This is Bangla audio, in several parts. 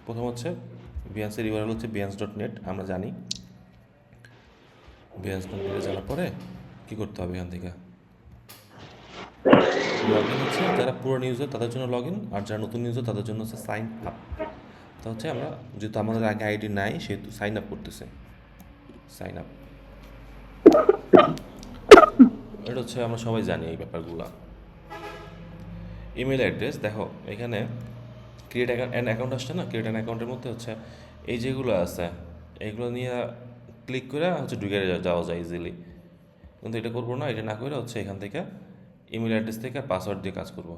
প্রথম হচ্ছে বিয়ান্সের ইউআরএল হচ্ছে behance.net, আমরা জানি। behance.net জানার পরে কী করতে হবে এখান থেকে লগ ইন হচ্ছে যারা পুরো ইউজার তাদের জন্য লগ ইন, আর যারা নতুন ইউজার তাদের জন্য হচ্ছে সাইন আপ। তা হচ্ছে আমরা যেহেতু আমাদের আগে আইডি নাই সেহেতু সাইন আপ করতেছে। সাইন আপ এটা হচ্ছে আমরা সবাই জানি এই ব্যাপারগুলো। ইমেল অ্যাড্রেস দেখো এখানে ক্রিয়েট অ্যান অ্যাকাউন্ট আসছে না, ক্রিয়েট অ্যান অ্যাকাউন্টের মধ্যে হচ্ছে এই যেগুলো আছে এইগুলো নিয়ে ক্লিক করে হচ্ছে ঢুকে যাওয়া যায় ইজিলি, কিন্তু এটা করবো না। এটা না করে হচ্ছে এখান থেকে ইমেল অ্যাড্রেস থেকে পাসওয়ার্ড দিয়ে কাজ করব।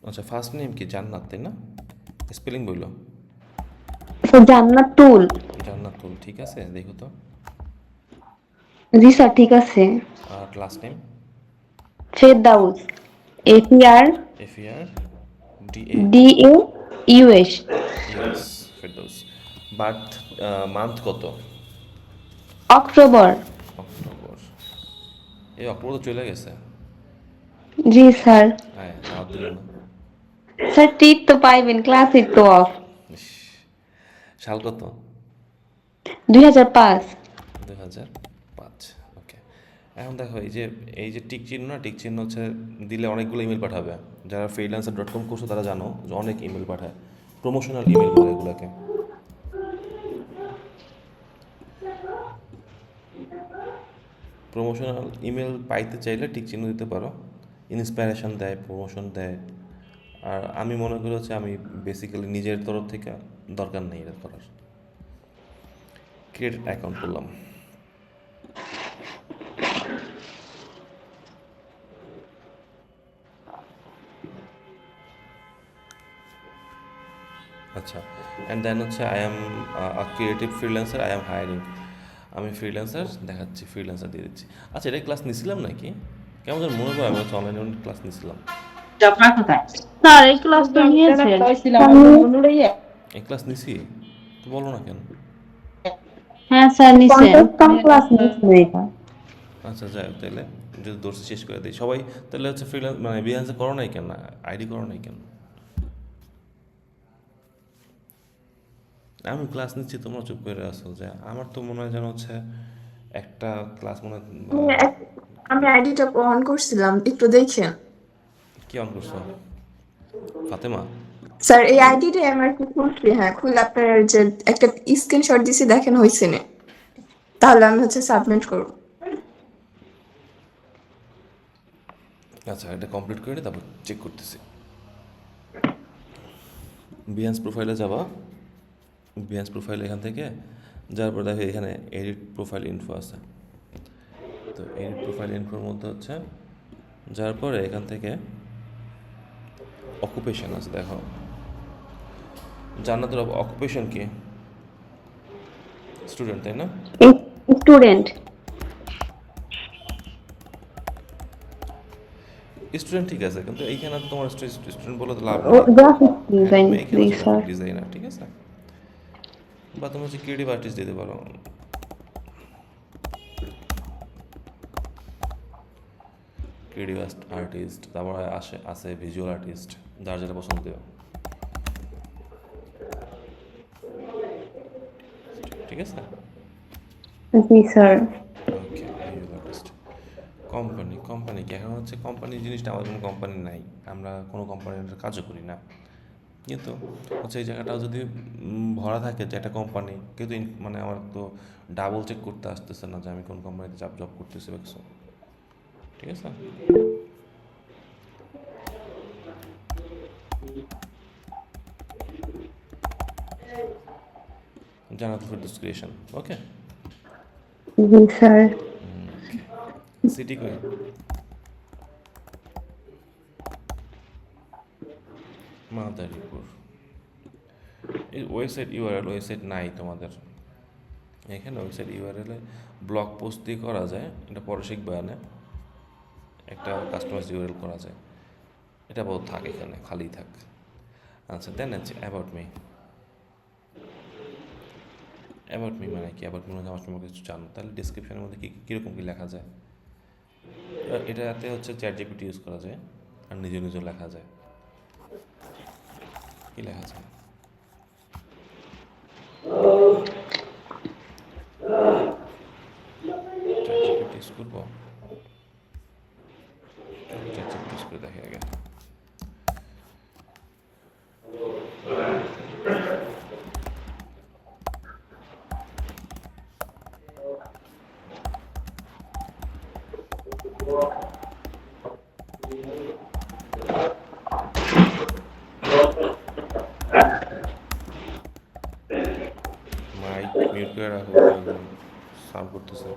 আচ্ছা, ফার্স্ট নেম কি? জান্নাত, তাই না? স্পেলিং বললো স্যার জান্নাতুল। জান্নাতুল, ঠিক আছে, দেখো তো। জি স্যার ঠিক আছে। আর লাস্ট নেম ফেরদাউস, APR FER DA DAUS। US, Ferdous. Birth month কত? অক্টোবর। অক্টোবর। এই অক্টোবর তো চলে গেছে। জি স্যার। হ্যাঁ, দাওয়াত দিল না। স্যার ট্রিট তো পাইবেন, ক্লাস তো অফ। ইস, সাল কত? 2005। 2005। ওকে, এখন দেখো এই যে টিক চিহ্ন না, টিক চিহ্ন হচ্ছে দিলে অনেকগুলো ইমেল পাঠাবে। যারা freelancer.com করছো তারা জানো যে অনেক ইমেল পাঠায়, প্রমোশনাল ইমেল বলে এগুলোকে। প্রমোশনাল ইমেল পাইতে চাইলে টিক চিহ্ন দিতে পারো, ইন্সপিরেশন দেয়, প্রমোশন দেয়। আর আমি মনে করি হচ্ছে আমি বেসিক্যালি নিজের তরফ থেকে দরকার নেই এটা করার। ক্রিয়েট অ্যাকাউন্ট করলাম। আচ্ছা, অ্যান্ড দেন হচ্ছে I am creative freelancer, I am hiring. আমি ফ্রিল্যান্সার দেখাচ্ছি, ফ্রিল্যান্সার দিয়ে দিচ্ছি। আচ্ছা, এটা ক্লাস নিছিলাম নাকি? কেমন যেন মনে পড়ে আমি হচ্ছে অনলাইনে ক্লাস নিছিলাম। স্যার এই ক্লাস তো নিয়েছেন। এই ক্লাস নিছি তো বলো না কেন? হ্যাঁ স্যার নিছেন। ক্লাস নিয়েছেন এটা। আচ্ছা, যাই হোক, তাহলে যদি দর্শি শেষ করে দিই সবাই, তাহলে হচ্ছে ফ্রিল্যান্স মানে বিহান্সে করো নাই কেন? আইডি করো নাই কেন? আমি ক্লাস নিচ্ছি, তোমরা চুপ করে আসো। যে আমার তো মনে হয় যেন হচ্ছে একটা ক্লাস মনে হয় আমি আইডিটা অন করছিলাম, একটু দেখেন। কি অন করছো? ফাতেমা? স্যার এই আইডিটা আমার একটু খুলছি, হ্যাঁ খুলে আপনার যে একটা স্ক্রিনশট দিছি দেখেন হয়েছে না, তাহলে আমি হচ্ছে সাবমিট করব। আচ্ছা, এটা কমপ্লিট করে নিই, তারপর চেক করতেছি। বিহান্স প্রোফাইলে যাবা, বিহান্স প্রোফাইল এখান থেকে যাওয়ার পর দেখো এখানে এডিট প্রোফাইল ইনফো আছে। তো এডিট প্রোফাইল ইনফোর মধ্যে হচ্ছে যাওয়ার পরে এখান থেকে অকুপেশন আছে, দেখো জান্নাতের অকুপেশন কি? স্টুডেন্ট, তাই না? স্টুডেন্ট। স্টুডেন্ট ঠিক আছে, কিন্তু এইখানে তো তোমার স্টুডেন্ট বলে তো লাভ নেই। গ্রাফিক হ্যাঁ, ডিজাইন তুমি এখানে জি হচ্ছে স্যার। গ্রাফিক ডিজাইনার, ঠিক আছে। বা তুমি হচ্ছে ক্রিয়েটিভ আর্টিস্ট দিতে পারো। ক্রিয়েটিভ আর্টিস্ট, তারপরে আছে ভিজুয়াল আর্টিস্ট, যার যেটা পছন্দ দেবে, ঠিক আছে। জি স্যার। ওকে, ভিজুয়াল আর্টিস্ট। কোম্পানি কি এখন হচ্ছে কোম্পানি জিনিসটা আমাদের কোনো কোম্পানি নাই, আমরা কোনো কোম্পানির কাজও করি না। কিন্তু হচ্ছে এই জায়গাটাও যদি ভরা থাকে যে একটা কোম্পানি, কিন্তু মানে আমার তো ডাবল চেক করতে আসতেছে না যে আমি কোন কোম্পানিতে জব করতেছি বা কিছু, ঠিক আছে। জানাতুল ফেরদৌস ক্রিয়েশন, ওকে। জি স্যার। সিটি কই? মাদারীপুর। এই ওয়েবসাইট নাই তোমাদের এখানে? ওয়েবসাইট ইউআরএলে ব্লগ পোস্ট দিয়ে করা যায়, এটা পরে শিখবে। না, একটা কাস্টমাইজ ইউআরএল করা যায়, এটা বহুত থাক, এখানে খালি থাক। আচ্ছা, দেন আছে অ্যাবাউট মি মানে কি? অ্যাবাউট মি মানে আমার সম্পর্কে কিছু জানো, তাহলে ডিসক্রিপশনের মধ্যে কীরকম কী লেখা যায়? এটাতে হচ্ছে চ্যাট জিপিটি ইউজ করা যায়, আর নিজে লেখা যায়। কি লেখা আছে? ChatGPT ইউজ করবো? চলো ChatGPT ইউজ করে দেখি আগে। মাইক মিউট করে রাখো, সাউন্ড করতেছে।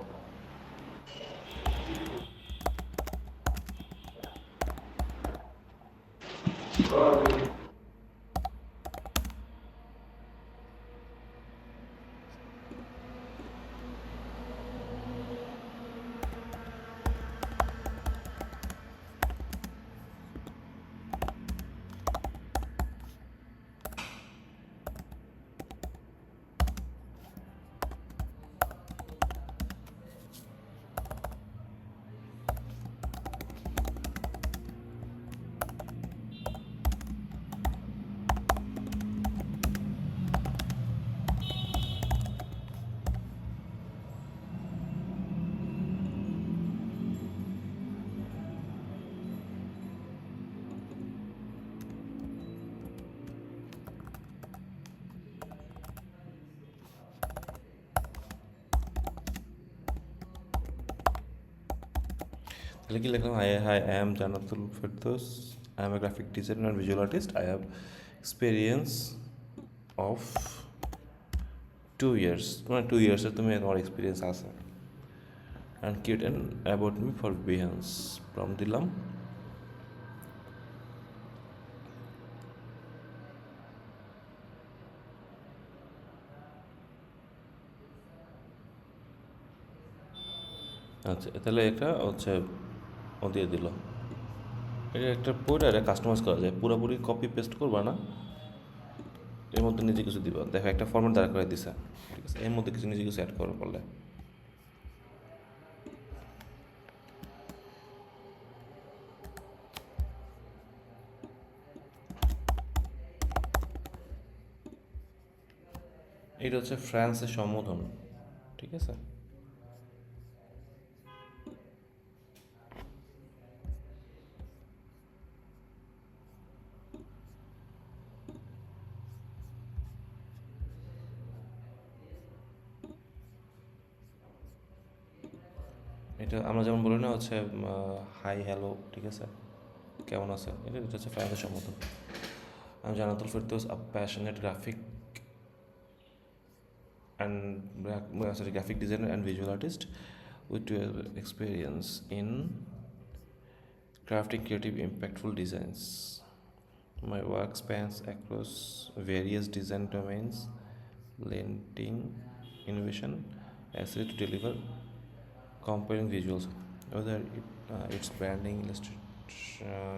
তাহলে কি লিখলাম? Hi, I am Jannatul Ferdous, I am a graphic designer and visual artist. I have experience of 2 years. মানে 2 ইয়ার্সের তুমি তোমার এক্সপিরিয়েন্স আছে। And create an about me for Behance. Prompt দিলাম। আচ্ছা, তাহলে একটা হচ্ছে ও দিয়ে দিল। এটা একটা পুরো এটা কাস্টমাইজ করা যায়, পুরোপুরি কপি পেস্ট করবা না, এর মধ্যে নিজে কিছু দিবা। দেখো একটা ফর্মেট দাঁড়া করে দিছে, ঠিক আছে, এর মধ্যে কিছু নিজে কিছু অ্যাড করা করলে এটা হচ্ছে ফ্রান্সের সম্বোধন, ঠিক আছে। এটা আমরা যেমন বলি না হচ্ছে হাই হ্যালো, ঠিক আছে, কেমন আছে, এটা হচ্ছে ফ্রান্সের সম্বোধন। আমি জান্নাতুল ফেরদৌস, আ passionate graphic designer and visual artist with 12 experience in crafting creative impactful designs. My work spans across various design domains, blending innovation actually to deliver compelling visuals, whether it's branding,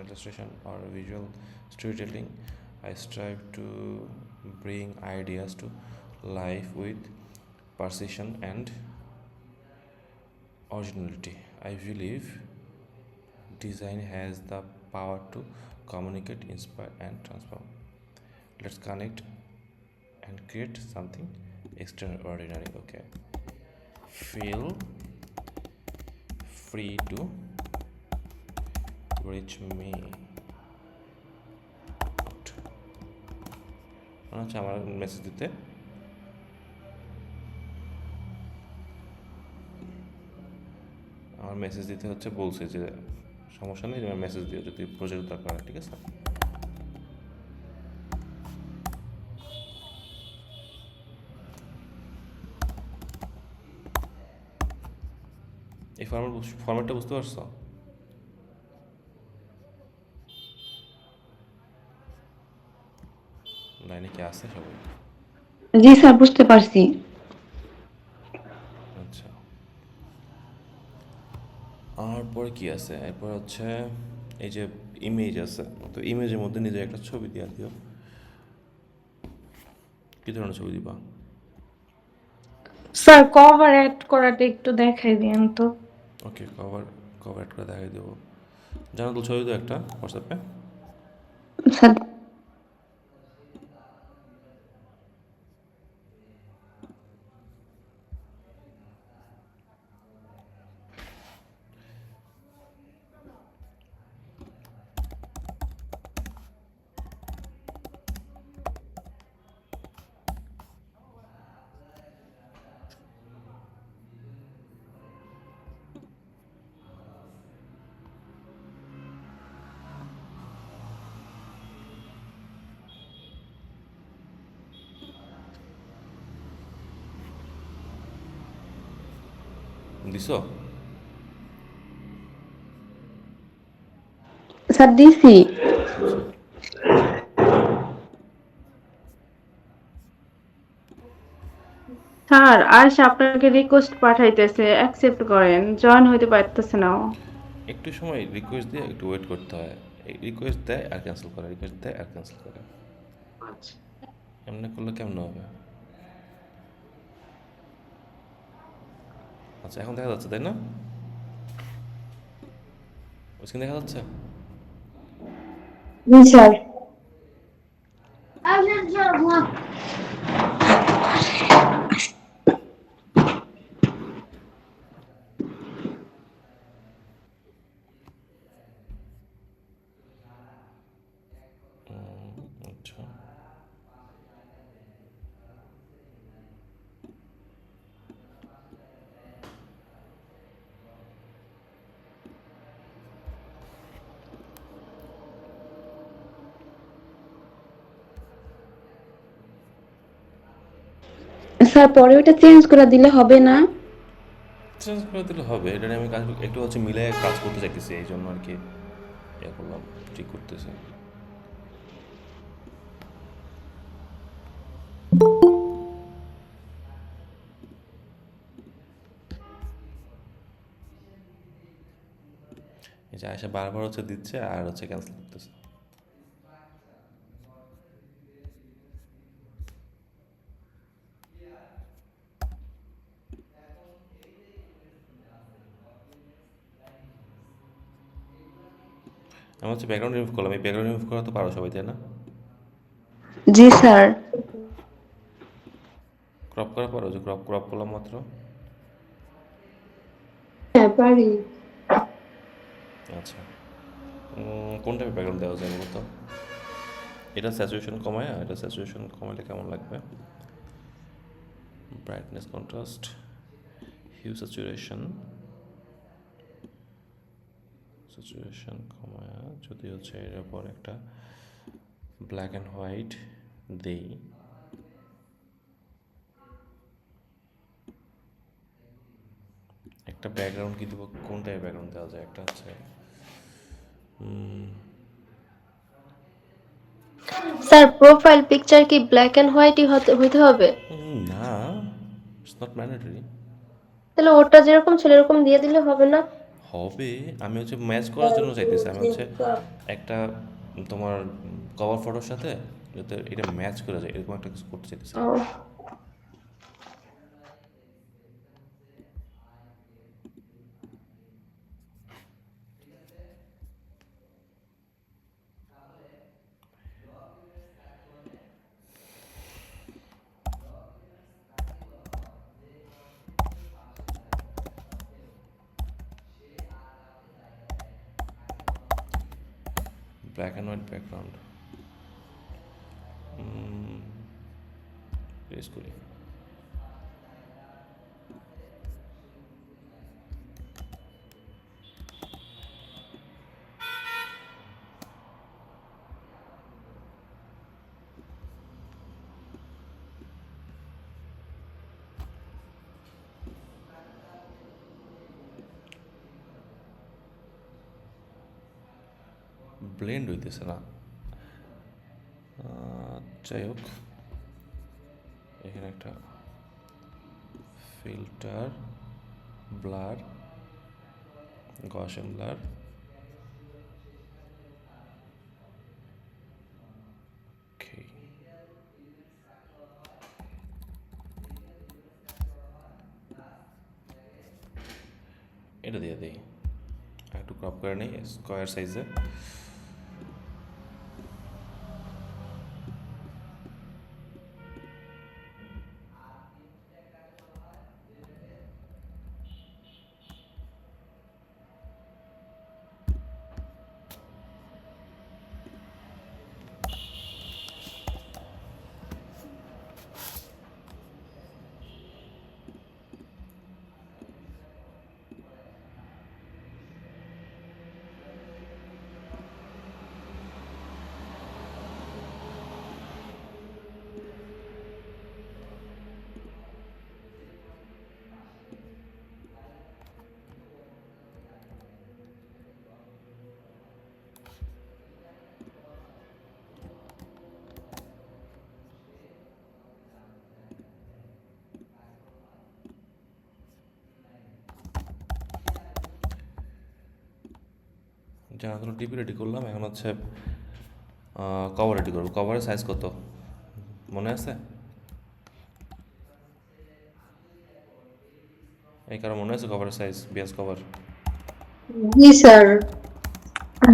illustration or visual storytelling. I strive to bring ideas to life with precision and originality. I believe design has the power to communicate, inspire and transform. Let's connect and create something extraordinary. Okay, feel free to reach me out. আচ্ছা, আমার মেসেজ দিতে হচ্ছে, বলছে যে সমস্যা নেই, তোমার মেসেজ দিও যদি প্রজেক্ট দরকার হয়, ঠিক আছে। এই ফরম্যাটটা বুঝতে পারছো? লাইনে কি আছে সবাই? জি স্যার, বুঝতে পারছি। আচ্ছা, আর পরে কি আছে? এরপর হচ্ছে এই যে ইমেজ আছে, তো ইমেজের মধ্যে নিজে একটা ছবি দিয়ে দিও। কি ধরনের ছবি দিবা? স্যার কভার অ্যাড করাটা একটু দেখাই দিন তো। ওকে, কভার অ্যাড করে দেখাই দেবো। জানো তো ছবি তো একটা হোয়াটসঅ্যাপে। স্যার দিছো? স্যার দিছি। আচ্ছা, স্যার আয়েশা আপনাকে রিকোয়েস্ট পাঠাইতেছে, অ্যাকসেপ্ট করেন, জয়েন হইতে পারতেছে না ও। একটু সময় রিকোয়েস্ট দিয়ে একটু ওয়েট করতে হয়। রিকোয়েস্ট দেয় আর ক্যান্সেল করে, রিকোয়েস্ট দেয় আর ক্যান্সেল করে। এমনি করলে কেমন হবে? আচ্ছা, এখন দেখা যাচ্ছে তাই না? স্ক্রিন দেখা যাচ্ছে? জি স্যার। আচ্ছা, স্যার পরে ওটা চেঞ্জ করে দিলে হবে না? চেঞ্জ করে দিলে হবে। এটা নিয়ে আমি কাজ একটু হচ্ছে মিলে কাজ করতে চাইতেছি, এই জন্য আর কি ইয়ে করলাম, ঠিক করতেছি। এই যে আয়সা বারবার হচ্ছে দিচ্ছে আর হচ্ছে ক্যান্সেল করতেছে। আমি হচ্ছে ব্যাকগ্রাউন্ড রিমুভ করলাম, এই ব্যাকগ্রাউন্ড রিমুভ করা তো পারো সবাই তাই না? জি স্যার। ক্রপ করা পারো? যে ক্রপ ক্রপ করলাম মাত্র। হ্যাঁ পারি। আচ্ছা, কোন টাইপের ব্যাকগ্রাউন্ড দেওয়া যায় মূলত? এটা স্যাচুরেশন কমায়, এটা স্যাচুরেশন কমাইলে কেমন লাগবে? Brightness, contrast, hue, saturation. Saturation কমায় যদি হচ্ছে এর উপর একটা ব্ল্যাক অ্যান্ড হোয়াইট দেই, একটা ব্যাকগ্রাউন্ড কি দেবো? কোন টাইপের ব্যাকগ্রাউন্ড দেওয়া যায়? একটা হচ্ছে স্যার প্রোফাইল পিকচার কি ব্ল্যাক এন্ড হোয়াইটই হইতে হবে? না, ইটস নট ম্যান্ডেটরি। তাহলে ওটা যেরকম ছিল এরকম দিয়ে দিলে হবে না? হবে, আমি হচ্ছে ম্যাচ করার জন্য চাইতেছি। আমি হচ্ছে একটা তোমার কভার ফটোর সাথে যাতে এটা ম্যাচ করে যায় এরকম একটা কিছু করতে চাইতেছি। ও black and white background press করি। ব্লেন্ড হইতেছে না। যাই হোক, এখানে একটা filter, blur, gaussian blur, okay, এটা দিয়ে দিই। একটু ক্রপ করে নিই স্কোয়ার সাইজে। জানাতুল টিপি রেডি করলাম, এখন হচ্ছে কভার রেডি করবো। কভারের সাইজ কত মনে আছে? এই কারণ মনে আছে কভারের সাইজ, বিএস কভার জি স্যার,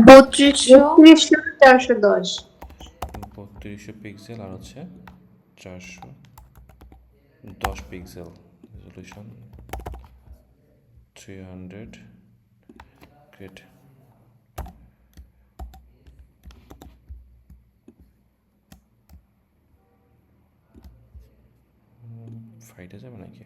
3200 32,410। 3200 পিক্সেল আর হচ্ছে 410 পিক্সেল, রেজলিউশন 300। গ্রেট। ফাইটে যাবে নাকি?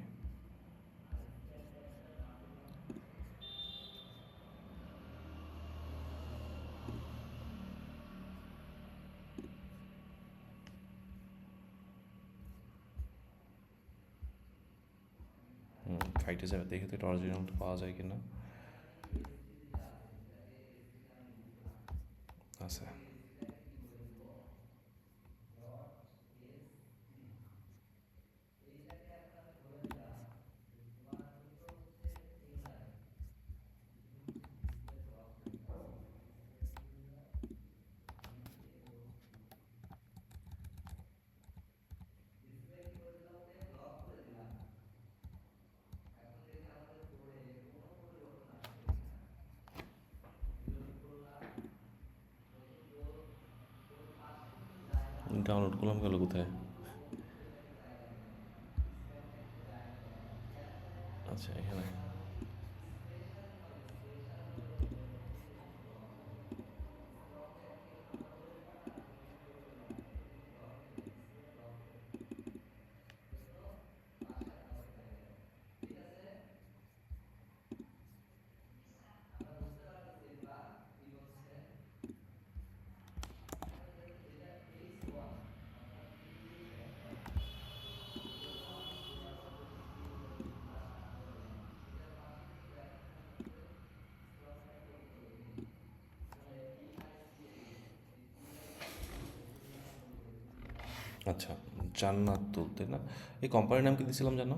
ফাইটে যাবে, দেখে তো এটা অরিজিনাল পাওয়া যায় কিনা। আচ্ছা, ডাউনলোড করলাম, গেল কোথায়? আচ্ছা, এখানে। আচ্ছা, জান্নাতুল, তাই না? এই কোম্পানির নাম কি দিয়েছিলাম জানো?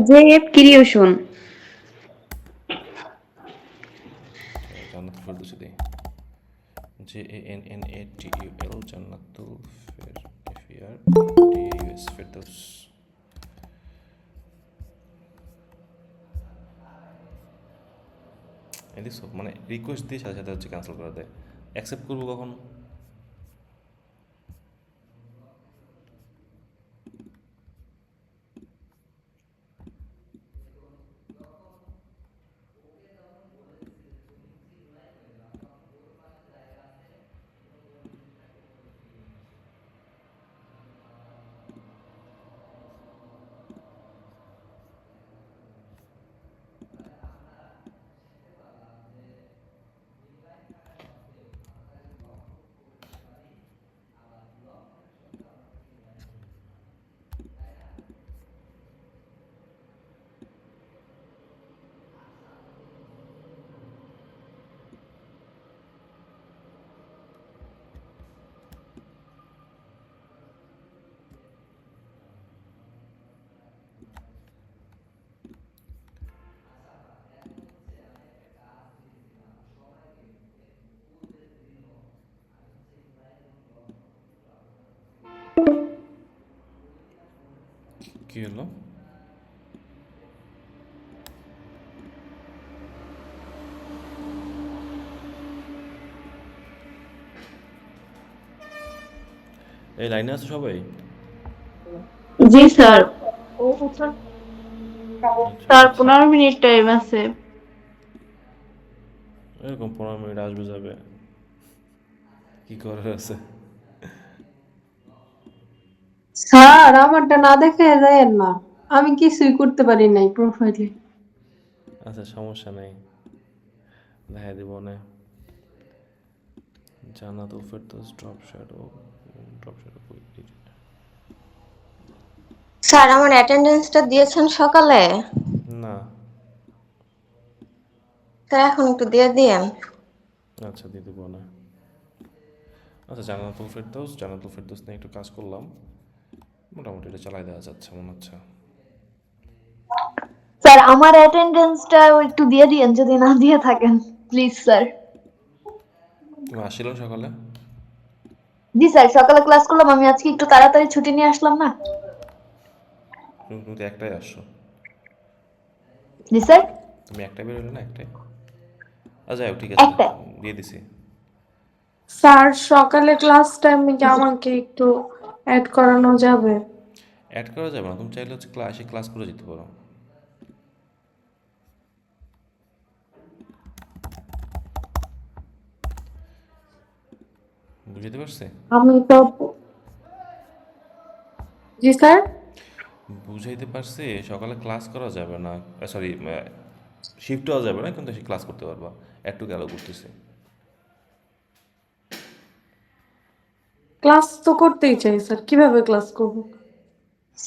JF creation. জান্নাতুল ফেরদৌসি দিই, JANNATUL, জান্নাতুল FERDAUS, ফেরদৌস। এই দেখছো, মানে রিকোয়েস্ট দিয়ে সাথে সাথে হচ্ছে ক্যান্সেল করে দেয়। অ্যাকসেপ্ট করবো কখন? কি হলো? এই লাইনে আছে সবাই? জি স্যার, আচ্ছা, স্যার আচ্ছা। 15 মিনিট টাইম আছে। এরকম 15 মিনিট আসবে যাবে, কি করার আছে? স্যার আমারটা না দেখে যায়েন না, আমি কিছুই করতে পারি নাই প্রোফাইলে। আচ্ছা, সমস্যা নেই, দেখাই দিব না। জান্নাতুল ফেরদৌস, ড্রপ শ্যাডো কই? স্যার আমার অ্যাটেন্ডেন্সটা দিয়েছেন সকালে, না। স্যার এখন একটু দিয়ে দিয়েন। আচ্ছা, দিয়ে দেবো না। আচ্ছা, জান্নাতুল ফেরদৌস নিয়ে একটু কাজ করলাম, মোটামুটি এটা চালাই দেওয়া যাচ্ছে মনে হচ্ছে। স্যার আমার অ্যাটেন্ডেন্সটা একটু দিয়ে দিয়েন যদি না দিয়ে থাকেন প্লিজ স্যার। তুমি আসছিল না সকালে? জি স্যার, সকালে ক্লাস করলাম, আমি আজকে একটু তাড়াতাড়ি ছুটি নিয়ে আসলাম না। তুমি তো একটাই আসছো। জি স্যার। তুমি একটাই বেরোলে না, একটাই। যাই হোক, ঠিক আছে, একটা। দিয়ে দিছি। স্যার সকালে ক্লাস টাইমে কি আমাকে একটু অ্যাড করানো যাবে? অ্যাড করা যাবে না, তুমি চাইলে হচ্ছে ক্লাসে ক্লাস করে যেতে পারো। বুঝতে পারছি? আমি তো জি স্যার। বুঝাইতে পারছি, সকালে ক্লাস করা যাবে না, সরি, শিফট হওয়া যাবে না, কিন্তু এসে ক্লাস করতে পারবা। একটু গেল করতেছে। ক্লাস তো করতেই চাই স্যার, কিভাবে ক্লাস করব?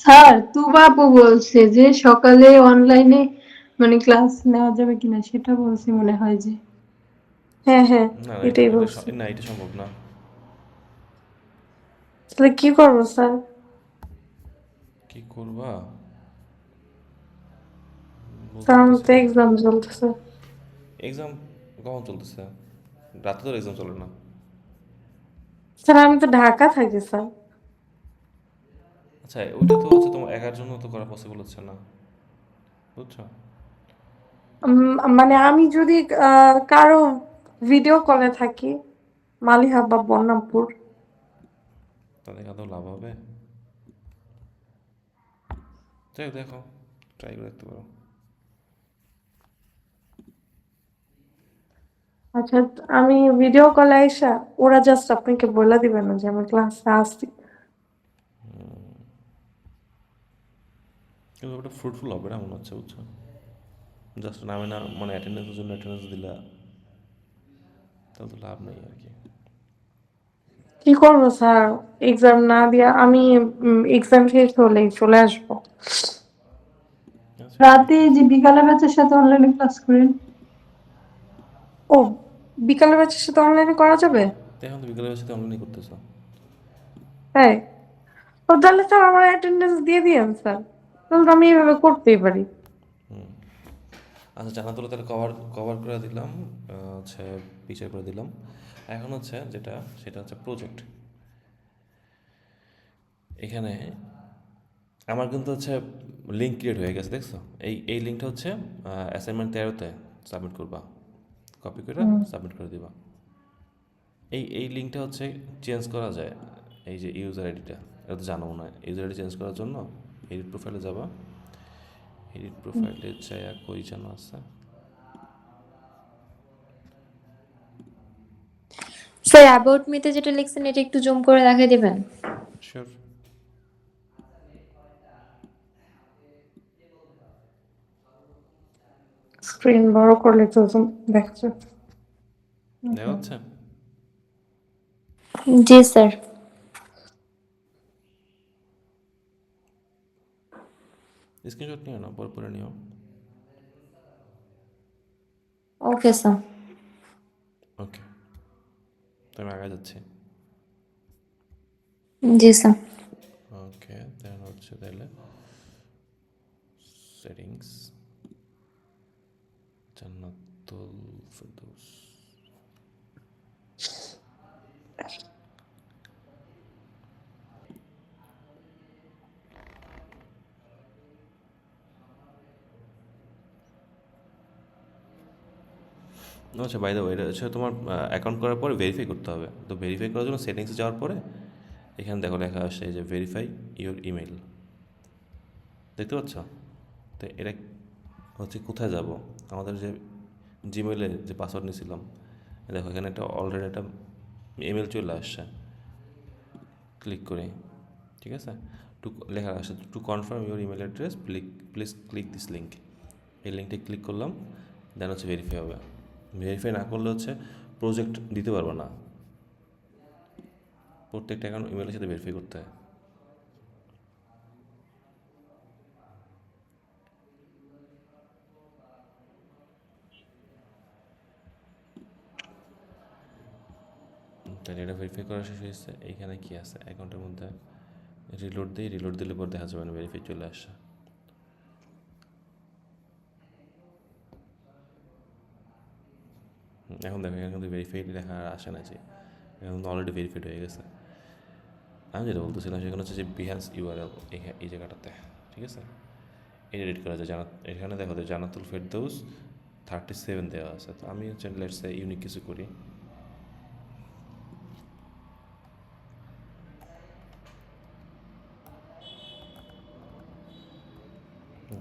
স্যার তুবাবু বলছে যে সকালে অনলাইনে মানে ক্লাস নেওয়া যাবে কিনা সেটা বলছে মনে হয় যে। হ্যাঁ হ্যাঁ, না না, এটাই বলছি। না, এটা সম্ভব না। তাহলে কি করবো স্যার? কি করবা বলতে স্যার আমার পারতেছি তো না। এক্সাম চলতেছে। এক্সাম কখন চলতেছে? রাতে তো এক্সাম চলে না। স্যার আমি তো ঢাকা থাকি স্যার। আচ্ছা, ওইটা তো হচ্ছে তোমার একার জন্য তো করা পসিবল হচ্ছে না, বুঝছো? মানে আমি যদি কারো ভিডিও কলে থাকি, মালিহা বা বর্ণামপুর। তাদের আদৌ লাভ হবে? যাই হোক, দেখো, ট্রাই করে দেখতে পারো। আচ্ছা, আমি ভিডিও কলে আইসা ওরা জাস্ট আপনাকে বলে দিবে না যে আমি ক্লাসে আসছি? কিন্তু ওটা ফ্রুটফুল হবে না মনে হচ্ছে, বুঝছো? জাস্ট নামে না, মানে অ্যাটেন্ডেন্সের জন্য অ্যাটেন্ডেন্স দিলা, তাহলে তো লাভ নেই আর কি। কি করবো স্যার? এক্সাম না দিয়া আমি এক্সাম শেষ হলেই চলে আসবো। আচ্ছা, ঠিক রাতে আছে। যে বিকালে ব্যাচের সাথে অনলাইনে ক্লাস করেন। ও, বিকালে ব্যাচের সাথে অনলাইনে করা যাবে? তো এখন তো বিকেলের সাথে অনলাইনে করতেছো। তাই? ও তাহলে স্যার আমার অ্যাটেন্ডেন্স দিয়ে দিয়েন স্যার, তাহলে তো আমি এইভাবে করতেই পারি। আচ্ছা, জানা তোলা তাহলে কভার কভার করে দিলাম, হচ্ছে পিছিয়ে করে দিলাম। এখন হচ্ছে যেটা, সেটা হচ্ছে প্রজেক্ট। এখানে আমার কিন্তু হচ্ছে লিঙ্ক ক্রিয়েট হয়ে গেছে, দেখছো? এই লিঙ্কটা হচ্ছে অ্যাসাইনমেন্ট 13-তে সাবমিট করবা, কপি করে সাবমিট করে দিবা। এই লিঙ্কটা হচ্ছে চেঞ্জ করা যায়, এই যে ইউজার আইডিটা, এটা তো জানো না। ইউজার আইডি চেঞ্জ করার জন্য এডিট প্রোফাইলে যাবা, এডিট প্রোফাইলে যায় কই যেন আছে, স্যার অ্যাবাউট মিতে যেটা লিখছেন এটা একটু জুম করে দেখাই দিবেন? শিওর। স্ক্রিন বড় করলে তো দেখছো। দেখা হচ্ছে? জি স্যার। স্ক্রিনশট নিও না, পরে পরে নিও। Okay sir. ওকে, তো আমি আগে যাচ্ছি। জি স্যার। ওকে, দেন হচ্ছে তাহলে সেটিংস, জান্নাতুল ফেরদৌস। আচ্ছা, বাই দ্য ওয়ে, এটা হচ্ছে তোমার অ্যাকাউন্ট করার পরে ভেরিফাই করতে হবে। তো ভেরিফাই করার জন্য সেটিংসে যাওয়ার পরে এখানে দেখো লেখা আসে যে ভেরিফাই ইওর ইমেল, দেখতে পাচ্ছ? তো এটা হচ্ছে কোথায় যাব, আমাদের যে জিমেলে যে পাসওয়ার্ড নিয়েছিলাম, দেখো এখানে একটা অলরেডি একটা ইমেল চলে আসছে। ক্লিক করে, ঠিক আছে, টু লেখা আসে to confirm your email address please click this link. এই লিঙ্কটা ক্লিক করলাম, দেন হচ্ছে ভেরিফাই হবে। ভেরিফাই না করলে হচ্ছে প্রজেক্ট দিতে পারবো না, প্রত্যেকটা অ্যাকাউন্ট ইমেলের সাথে ভেরিফাই করতে হয়। তাহলে এটা ভেরিফাই করা শেষ হয়েছে। এইখানে কি আছে অ্যাকাউন্টের মধ্যে, রিলোড দিই, রিলোড দিলে পর দেখা যাবে না ভেরিফাই চলে আসছে। এখন দেখো এখানে কিন্তু ভেরিফাইড লেখা আর আসে না, যে এখন অলরেডি ভেরিফাইড হয়ে গেছে। আমি যেটা বলতেছিলাম সেখানে হচ্ছে যে বিহান্স ইউআরএল এই জায়গাটাতে, ঠিক আছে, এটা এডিট করা যায়। এখানে দেখো যে জান্নাতুল ফেরদৌস 37 দেওয়া আছে। তো আমি হচ্ছে লেটস সে ইউনিক কিছু করি,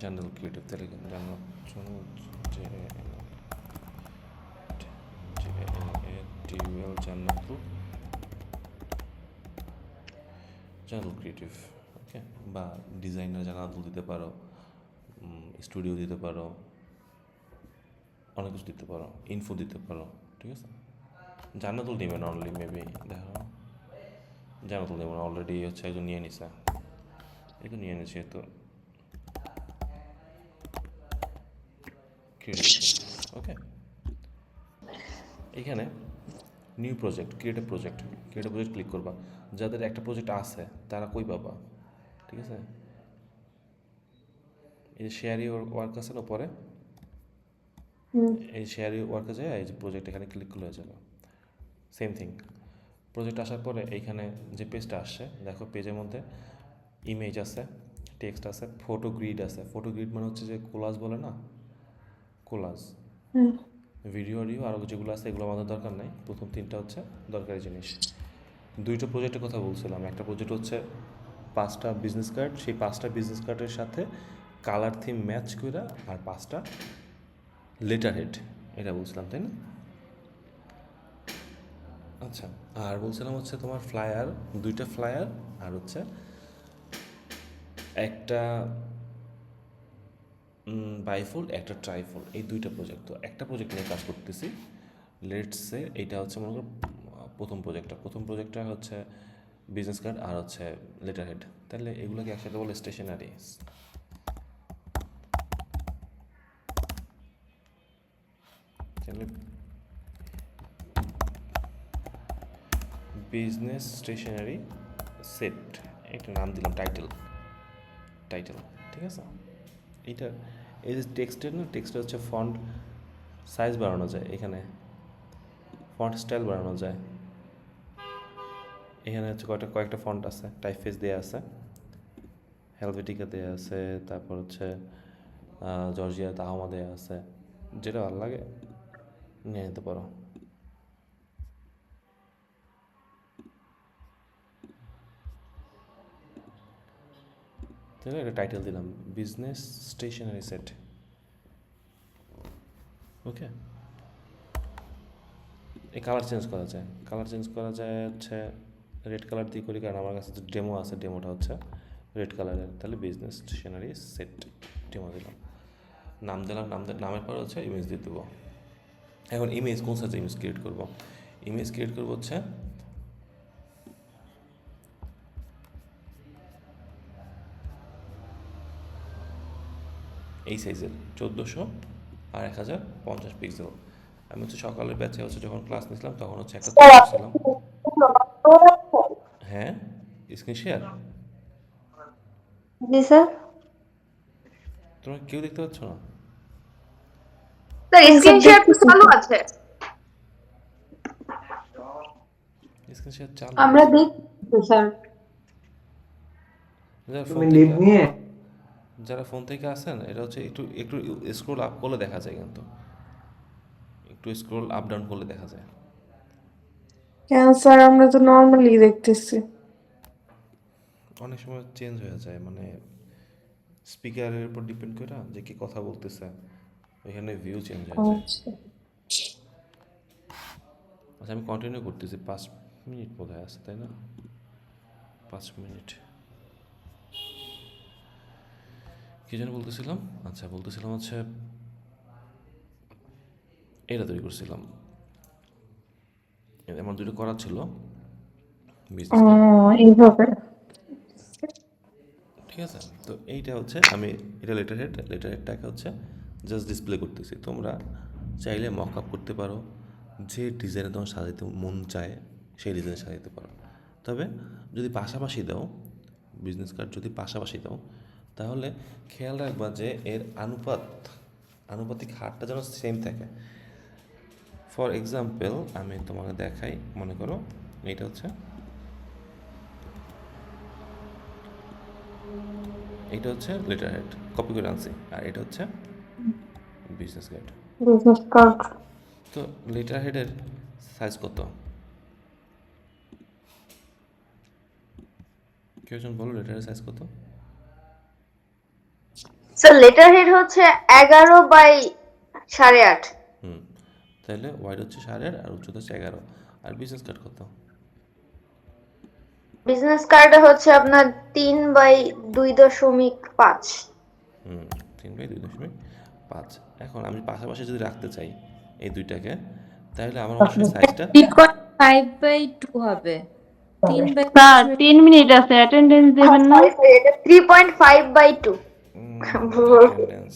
জান্নাতুল ক্রিয়েটিভ, তাহলে জান্নাতুল ক্রিয়েটিভ, ওকে। বা ডিজাইনার জান্নাতুল দিতে পারো, স্টুডিও দিতে পারো, অনেক কিছু দিতে পারো, ইনফো দিতে পারো, ঠিক আছে। জান্নাতুল নেবেন অনলি, মেবি দেখো জান্নাতুল নেবেন, অলরেডি হচ্ছে একজন নিয়ে নিছে, এই তো নিয়ে নিছে। তো ওকে, এখানে new project, creative project click করবা। যাদের একটা প্রজেক্ট আছে তারা কই পাবা, ঠিক আছে। এই যে শেয়ার ইউর ওয়ার্ক আছে না পরে, এই শেয়ার ইউর ওয়ার্কে যায়, এই যে প্রজেক্ট এখানে ক্লিক করলে হয়ে যাবে। সেম থিং, প্রজেক্ট আসার পরে এইখানে যে পেজটা আসছে দেখো, পেজের মধ্যে ইমেজ আছে, টেক্সট আছে, ফটো গ্রিড আছে। ফটো গ্রিড মানে হচ্ছে যে কোলাজ বলে না, কোলাজ। ভিডিও অডিও আরও যেগুলো আছে এগুলো আমাদের দরকার নাই, প্রথম 3টা হচ্ছে দরকারি জিনিস। 2টা প্রজেক্টের কথা বলছিলাম, একটা প্রজেক্ট হচ্ছে 5টা বিজনেস কার্ড, সেই 5টা বিজনেস কার্ডের সাথে কালার থিম ম্যাচ করে, আর 5টা লেটার হেড, এটা বলছিলাম তাই না? আচ্ছা, আর বলছিলাম হচ্ছে তোমার ফ্লায়ার, 2টা ফ্লায়ার, আর হচ্ছে একটা বাইফোল্ড, একটা ট্রাইফোল্ড, এই 2টা প্রজেক্ট। তো একটা প্রজেক্ট নিয়ে কাজ করতেছি, লেটস সে এইটা হচ্ছে মনে করো প্রথম প্রজেক্টটা হচ্ছে বিজনেস কার্ড আর হচ্ছে লেটার হেড। তাহলে এগুলোকে একসাথে বলে স্টেশনারি। তাহলে বিজনেস স্টেশনারি সেট, একটা নাম দিলাম টাইটেল, ঠিক আছে। এইটা এই যে টেক্সটের না, টেক্সটটা হচ্ছে ফন্ট সাইজ বাড়ানো যায়, এখানে ফন্ট স্টাইল বাড়ানো যায়। এখানে হচ্ছে কয়েকটা ফন্ট আছে, টাইপফেস দেওয়া আছে, হেলভেটিকা দেওয়া আছে, তারপর হচ্ছে জর্জিয়া তাহমা দেওয়া আছে, যেটা ভালো লাগে নিয়ে নিতে পারো। তাহলে একটা টাইটেল দিলাম বিজনেস স্টেশনারি সেট, ওকে। এই কালার চেঞ্জ করা যায় হচ্ছে রেড কালার দিয়ে করি, কারণ আমার কাছে যে ডেমো আছে, ডেমোটা হচ্ছে রেড কালারের। তাহলে বিজনেস স্টেশনারি সেট ডেমো দিলাম, নাম দিলাম, নামের পর হচ্ছে ইমেজ দিয়ে দেবো। এখন ইমেজ কোন সাইজে ইমেজ ক্রিয়েট করবো হচ্ছে এই সাইজের 1400 আর 1050 পিক্সেল। আমি হচ্ছে সকালের ব্যাচে হচ্ছে যখন ক্লাস নিয়েছিলাম তখন হচ্ছে একটা ছিলাম। হ্যাঁ, স্ক্রিন শেয়ার জি স্যার। তোমরা কেউ দেখতে পাচ্ছ না? স্ক্রিন শেয়ার চালু আছে, স্ক্রিন শেয়ার চালু আমরা দেখছি স্যার। যারা ফোন থেকে আসেন, এটা হচ্ছে একটু স্ক্রোল আপ করলে দেখা যায়, কিন্তু একটু স্ক্রোল আপ ডাউন করলে দেখা যায়। কেন স্যার, আমরা তো নর্মালি দেখতেছি। অনেক সময় চেঞ্জ হয়ে যায়, মানে স্পিকারের উপর ডিপেন্ড করে যে কি কথা বলতেছে, এখানে ভিউ চেঞ্জ হয়ে যায়। আচ্ছা, আমি কন্টিনিউ করতেছি, 5 মিনিট বোধহয় আছে তাই না? 5 মিনিট কি যেন বলতেছিলাম? আচ্ছা, বলতেছিলাম হচ্ছে এটা তৈরি করছিলাম, আমার 2টা করা ছিল বিজনেস, এইভাবে ঠিক আছে। তো এইটা হচ্ছে আমি এটা লেটার হেডটাকে হচ্ছে জাস্ট ডিসপ্লে করতেছি। তোমরা চাইলে মক আপ করতে পারো, যে ডিজাইনে তোমার সাজাতে মন চায় সেই ডিজাইনে সাজাতে পারো। তবে যদি পাশাপাশি দাও, বিজনেস কার্ড যদি পাশাপাশি দাও, তাহলে খেয়াল রাখবা যে এর আনুপাতিক হারটা যেন সেম থাকে। ফর এক্সাম্পল আমি তোমাকে দেখাই, মনে করো এটা হচ্ছে লেটার হেড, কপি করে আনছি, আর এটা হচ্ছে বিজনেস কার্ড। Business card. তো লেটার হেডের সাইজ কত? কেউ জন বলো লেটারের সাইজ কত? স্যার লেটার হেড হচ্ছে 11/8.5। তাহলে ওয়াইড হচ্ছে 8.5 আর উচ্চতা হচ্ছে 11। আর বিজনেস কার্ড কত? বিজনেস কার্ডে হচ্ছে আপনার 3/2.5। 3/2.5। এখন আমি পাশাপাশি যদি রাখতে চাই এই দুইটাকে, তাহলে আমার অবশ্যই সাইজটা 3.5/2 হবে। 3/2 স্যার 3 মিনিট আছে, অ্যাটেন্ডেন্স দেবেন না? সরি সরি, এটা 3.5/2। অ্যাটেন্ডেন্স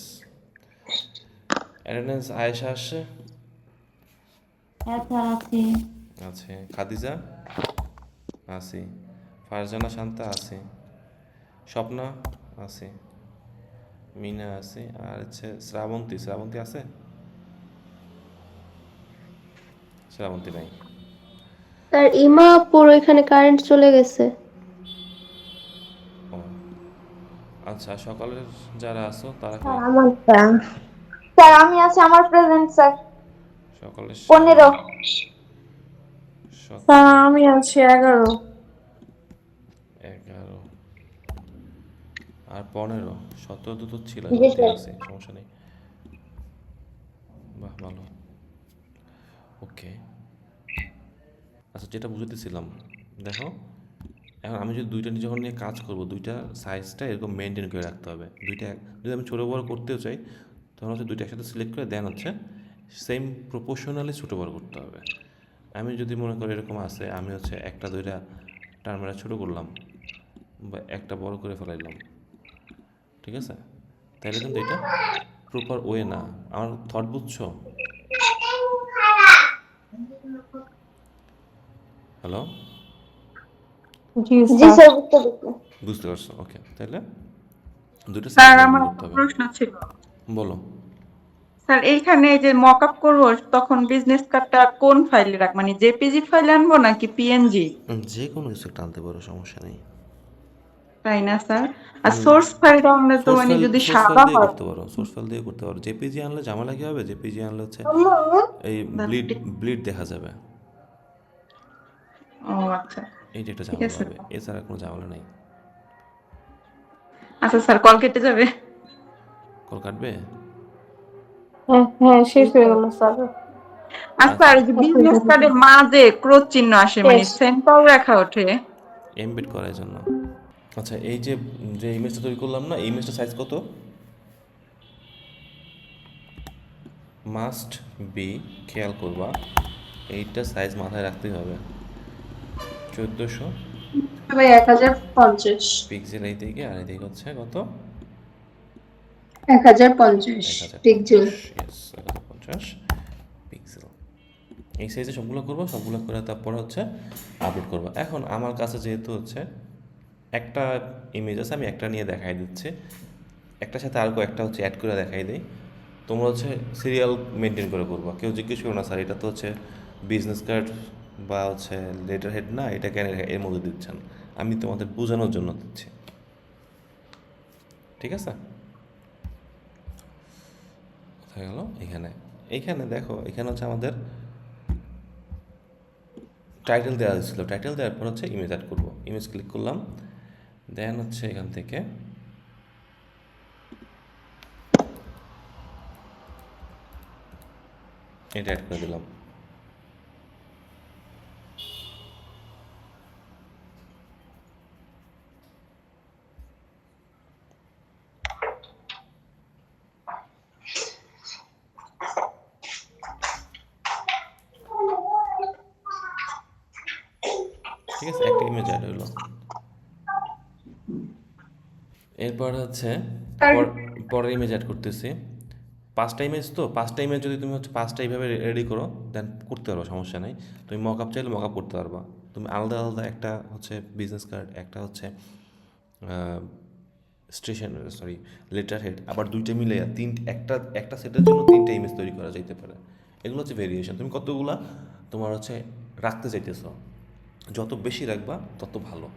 অ্যাটেন্ডেন্স আয়েশা আসছে, হ্যাঁ স্যার আছি। আছে খাদিজা আছে, ফারজানা শান্তা আছে, স্বপ্না আছে, মিনা আছে, আর হচ্ছে শ্রাবন্তী আছে? শ্রাবন্তী নাই। আর ইমা পুরো এখানে কারেন্ট চলে গেছে। ও আচ্ছা, সকালের যারা আছো তারা কি? স্যার আমি আছি, আমার প্রেজেন্ট স্যার সকালের 15। স্যার সকালে আমি আছি 11। 11 আর 15, 17 তো ছিল, জি ঠিক স্যার। আছে, সমস্যা নেই। বাহ ভালো, ওকে। আচ্ছা, যেটা বুঝতেছিলাম, দেখো এখন আমি যদি দুইটা যখন নিয়ে কাজ করব, দুইটা সাইজটা এরকম মেনটেন করে রাখতে হবে। দুইটা যদি আমি ছোটো বড় করতেও চাই, তখন হচ্ছে দুইটা একসাথে সিলেক্ট করে দেন হচ্ছে সেম প্রপোর্শনালি ছোটো বড় করতে হবে। আমি যদি মনে করি এরকম আছে, আমি হচ্ছে একটা দুইটা টার্মেরা ছোটো করলাম বা একটা বড় করে ফেলাইলাম, ঠিক আছে, তাহলে কিন্তু এটা প্রপার ওয়ে না। আমার থট বুঝছো? হ্যালো, জি জি স্যার। স্যার, বুঝতে পারছি। বুঝতে পারছো? ওকে, তাহলে দুটো সাইজ স্যার মেনটেন আমার করতে একটা হবে। প্রশ্ন ছিল। বলো। স্যার এইখানে যে মক আপ করবো তখন বিজনেস কার্ডটা কোন ফাইলে রাখ, মানে জেপিজি ফাইলে আনবো নাকি পিএনজি? যে কোনো কিছু একটা আনতে পারো, সমস্যা নেই। তাই না স্যার? আর সোর্স ফাইলটা আমরা তো মানে যদি সোর্স ফাইল সাদা দিয়ে হয়। করতে পারো, সোর্স ফাইল দিয়ে করতে পারো। জেপিজি আনলে ঝামেলা কি হবে? জেপিজি আনলে হচ্ছে এই ব্লিড দেখা যাবে, ও আচ্ছা, এইটা একটা ঠিক ঝামেলা আছে। হবে, এছাড়া কোনো ঝামেলা নেই। আচ্ছা স্যার, কল কেটে যাবে। কল কাটবে? হ্যাঁ হ্যাঁ, শেষ হয়ে গেল স্যার। আর আচ্ছা, স্যার এই যে বিজনেস কার্ডের মাঝে ক্রস চিহ্ন আসে, মানে শেষ। সেন্টার রেখা ওঠে। এমবেড করার জন্য। আচ্ছা, এই যে যে ইমেজটা তৈরি করলাম না, এই ইমেজটা সাইজ কত? মাস্ট বি, খেয়াল করবা, এইটা সাইজ মাথায় রাখতেই হবে। 1400 ভাই 1050। পিক্সেল এই দিকে, আর এই দিকে হচ্ছে কত? 1050 পিক্সেল। 1050 পিক্সেল। এই সাইজে সবগুলো করবো, সবগুলো করে তারপরে হচ্ছে আপলোড করবো। এখন আমার কাছে যেহেতু হচ্ছে একটা ইমেজ আছে, আমি একটা নিয়ে দেখাই দিচ্ছি, একটার সাথে আর একটা হচ্ছে অ্যাড করে দেখাই দিই। তোমরা হচ্ছে সিরিয়াল মেনটেন করে করবো। কেউ জিজ্ঞেস করো না স্যার এটা তো হচ্ছে বিজনেস কার্ড বা হচ্ছে লেটার হেড না, এটা কেন এর মধ্যে দিচ্ছেন? আমি তোমাদের বোঝানোর জন্য দিচ্ছি, ঠিক আছে? কোথায় গেল? এইখানে দেখো, এখানে হচ্ছে আমাদের টাইটেল দেওয়া ছিল, টাইটেল দেওয়ার পর হচ্ছে ইমেজ অ্যাড করবো। ইমেজ ক্লিক করলাম, দেন হচ্ছে এখান থেকে এটা অ্যাড করে দিলাম। ঠিক আছে, একটা ইমেজ অ্যাড হইলো। এরপর হচ্ছে পরের ইমেজ অ্যাড করতেছি। 5টা ইমেজ, তো 5টা ইমেজ যদি তুমি হচ্ছে 5টা এইভাবে রেডি করো, দেন করতে পারো, সমস্যা নেই। তুমি মক আপ চাইলে মক আপ করতে পারবা। তুমি আলাদা আলাদা একটা হচ্ছে বিজনেস কার্ড, একটা হচ্ছে লেটার হেড, আবার দুইটা মিলে একটা সেটের জন্য 3টা ইমেজ তৈরি করা যেতে পারে। এগুলো হচ্ছে ভেরিয়েশন। তুমি কতগুলা তোমার হচ্ছে রাখতে চাইতেছো, যত বেশি রাখবা তত ভালো,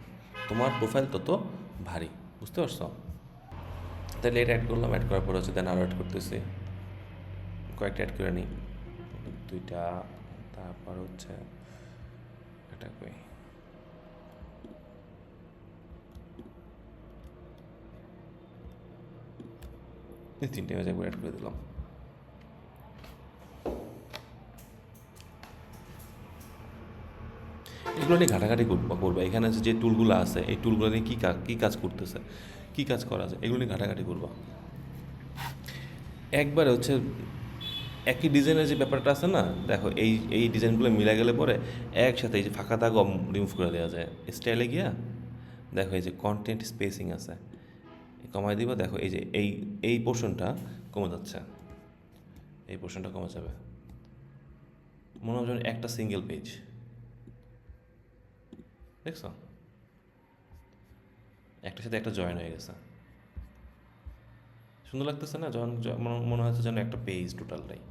তোমার প্রোফাইল তত ভারী। বুঝতে পারছো? তাহলে এটা অ্যাড করলাম, অ্যাড করার পর হচ্ছে দেন আরও অ্যাড করতেছি, কয়েকটা অ্যাড করে নিই, 2টা, তারপর হচ্ছে এটা কই, এই 3টে ইমেজ একবার অ্যাড করে দিলাম। এগুলো নিয়ে ঘাটাঘাটি করবো। এখানে যে টুলগুলো আছে এই টুলগুলো নিয়ে কী কাজ করতেছে, কী কাজ করা যায়, এগুলো নিয়ে ঘাটাঘাটি করবো। একবারে হচ্ছে একই ডিজাইনের যে ব্যাপারটা আছে না, দেখো এই ডিজাইনগুলো মিলে গেলে পরে একসাথে এই যে ফাঁকা দাগ রিমুভ করে দেওয়া যায়। স্টাইলে গিয়া দেখো এই যে কন্টেন্ট স্পেসিং আছে, কমাই দিবা, দেখো এই যে এই পোর্শনটা কমে যাচ্ছে, এই পোর্শনটা কমে যাবে, মনে হয় যেন একটা সিঙ্গেল পেজ। দেখছো, একটার সাথে একটা জয়েন হয়ে গেছে, সুন্দর লাগতেছে না? যখন মনে হচ্ছে যেন একটা পেজ টোটালটাই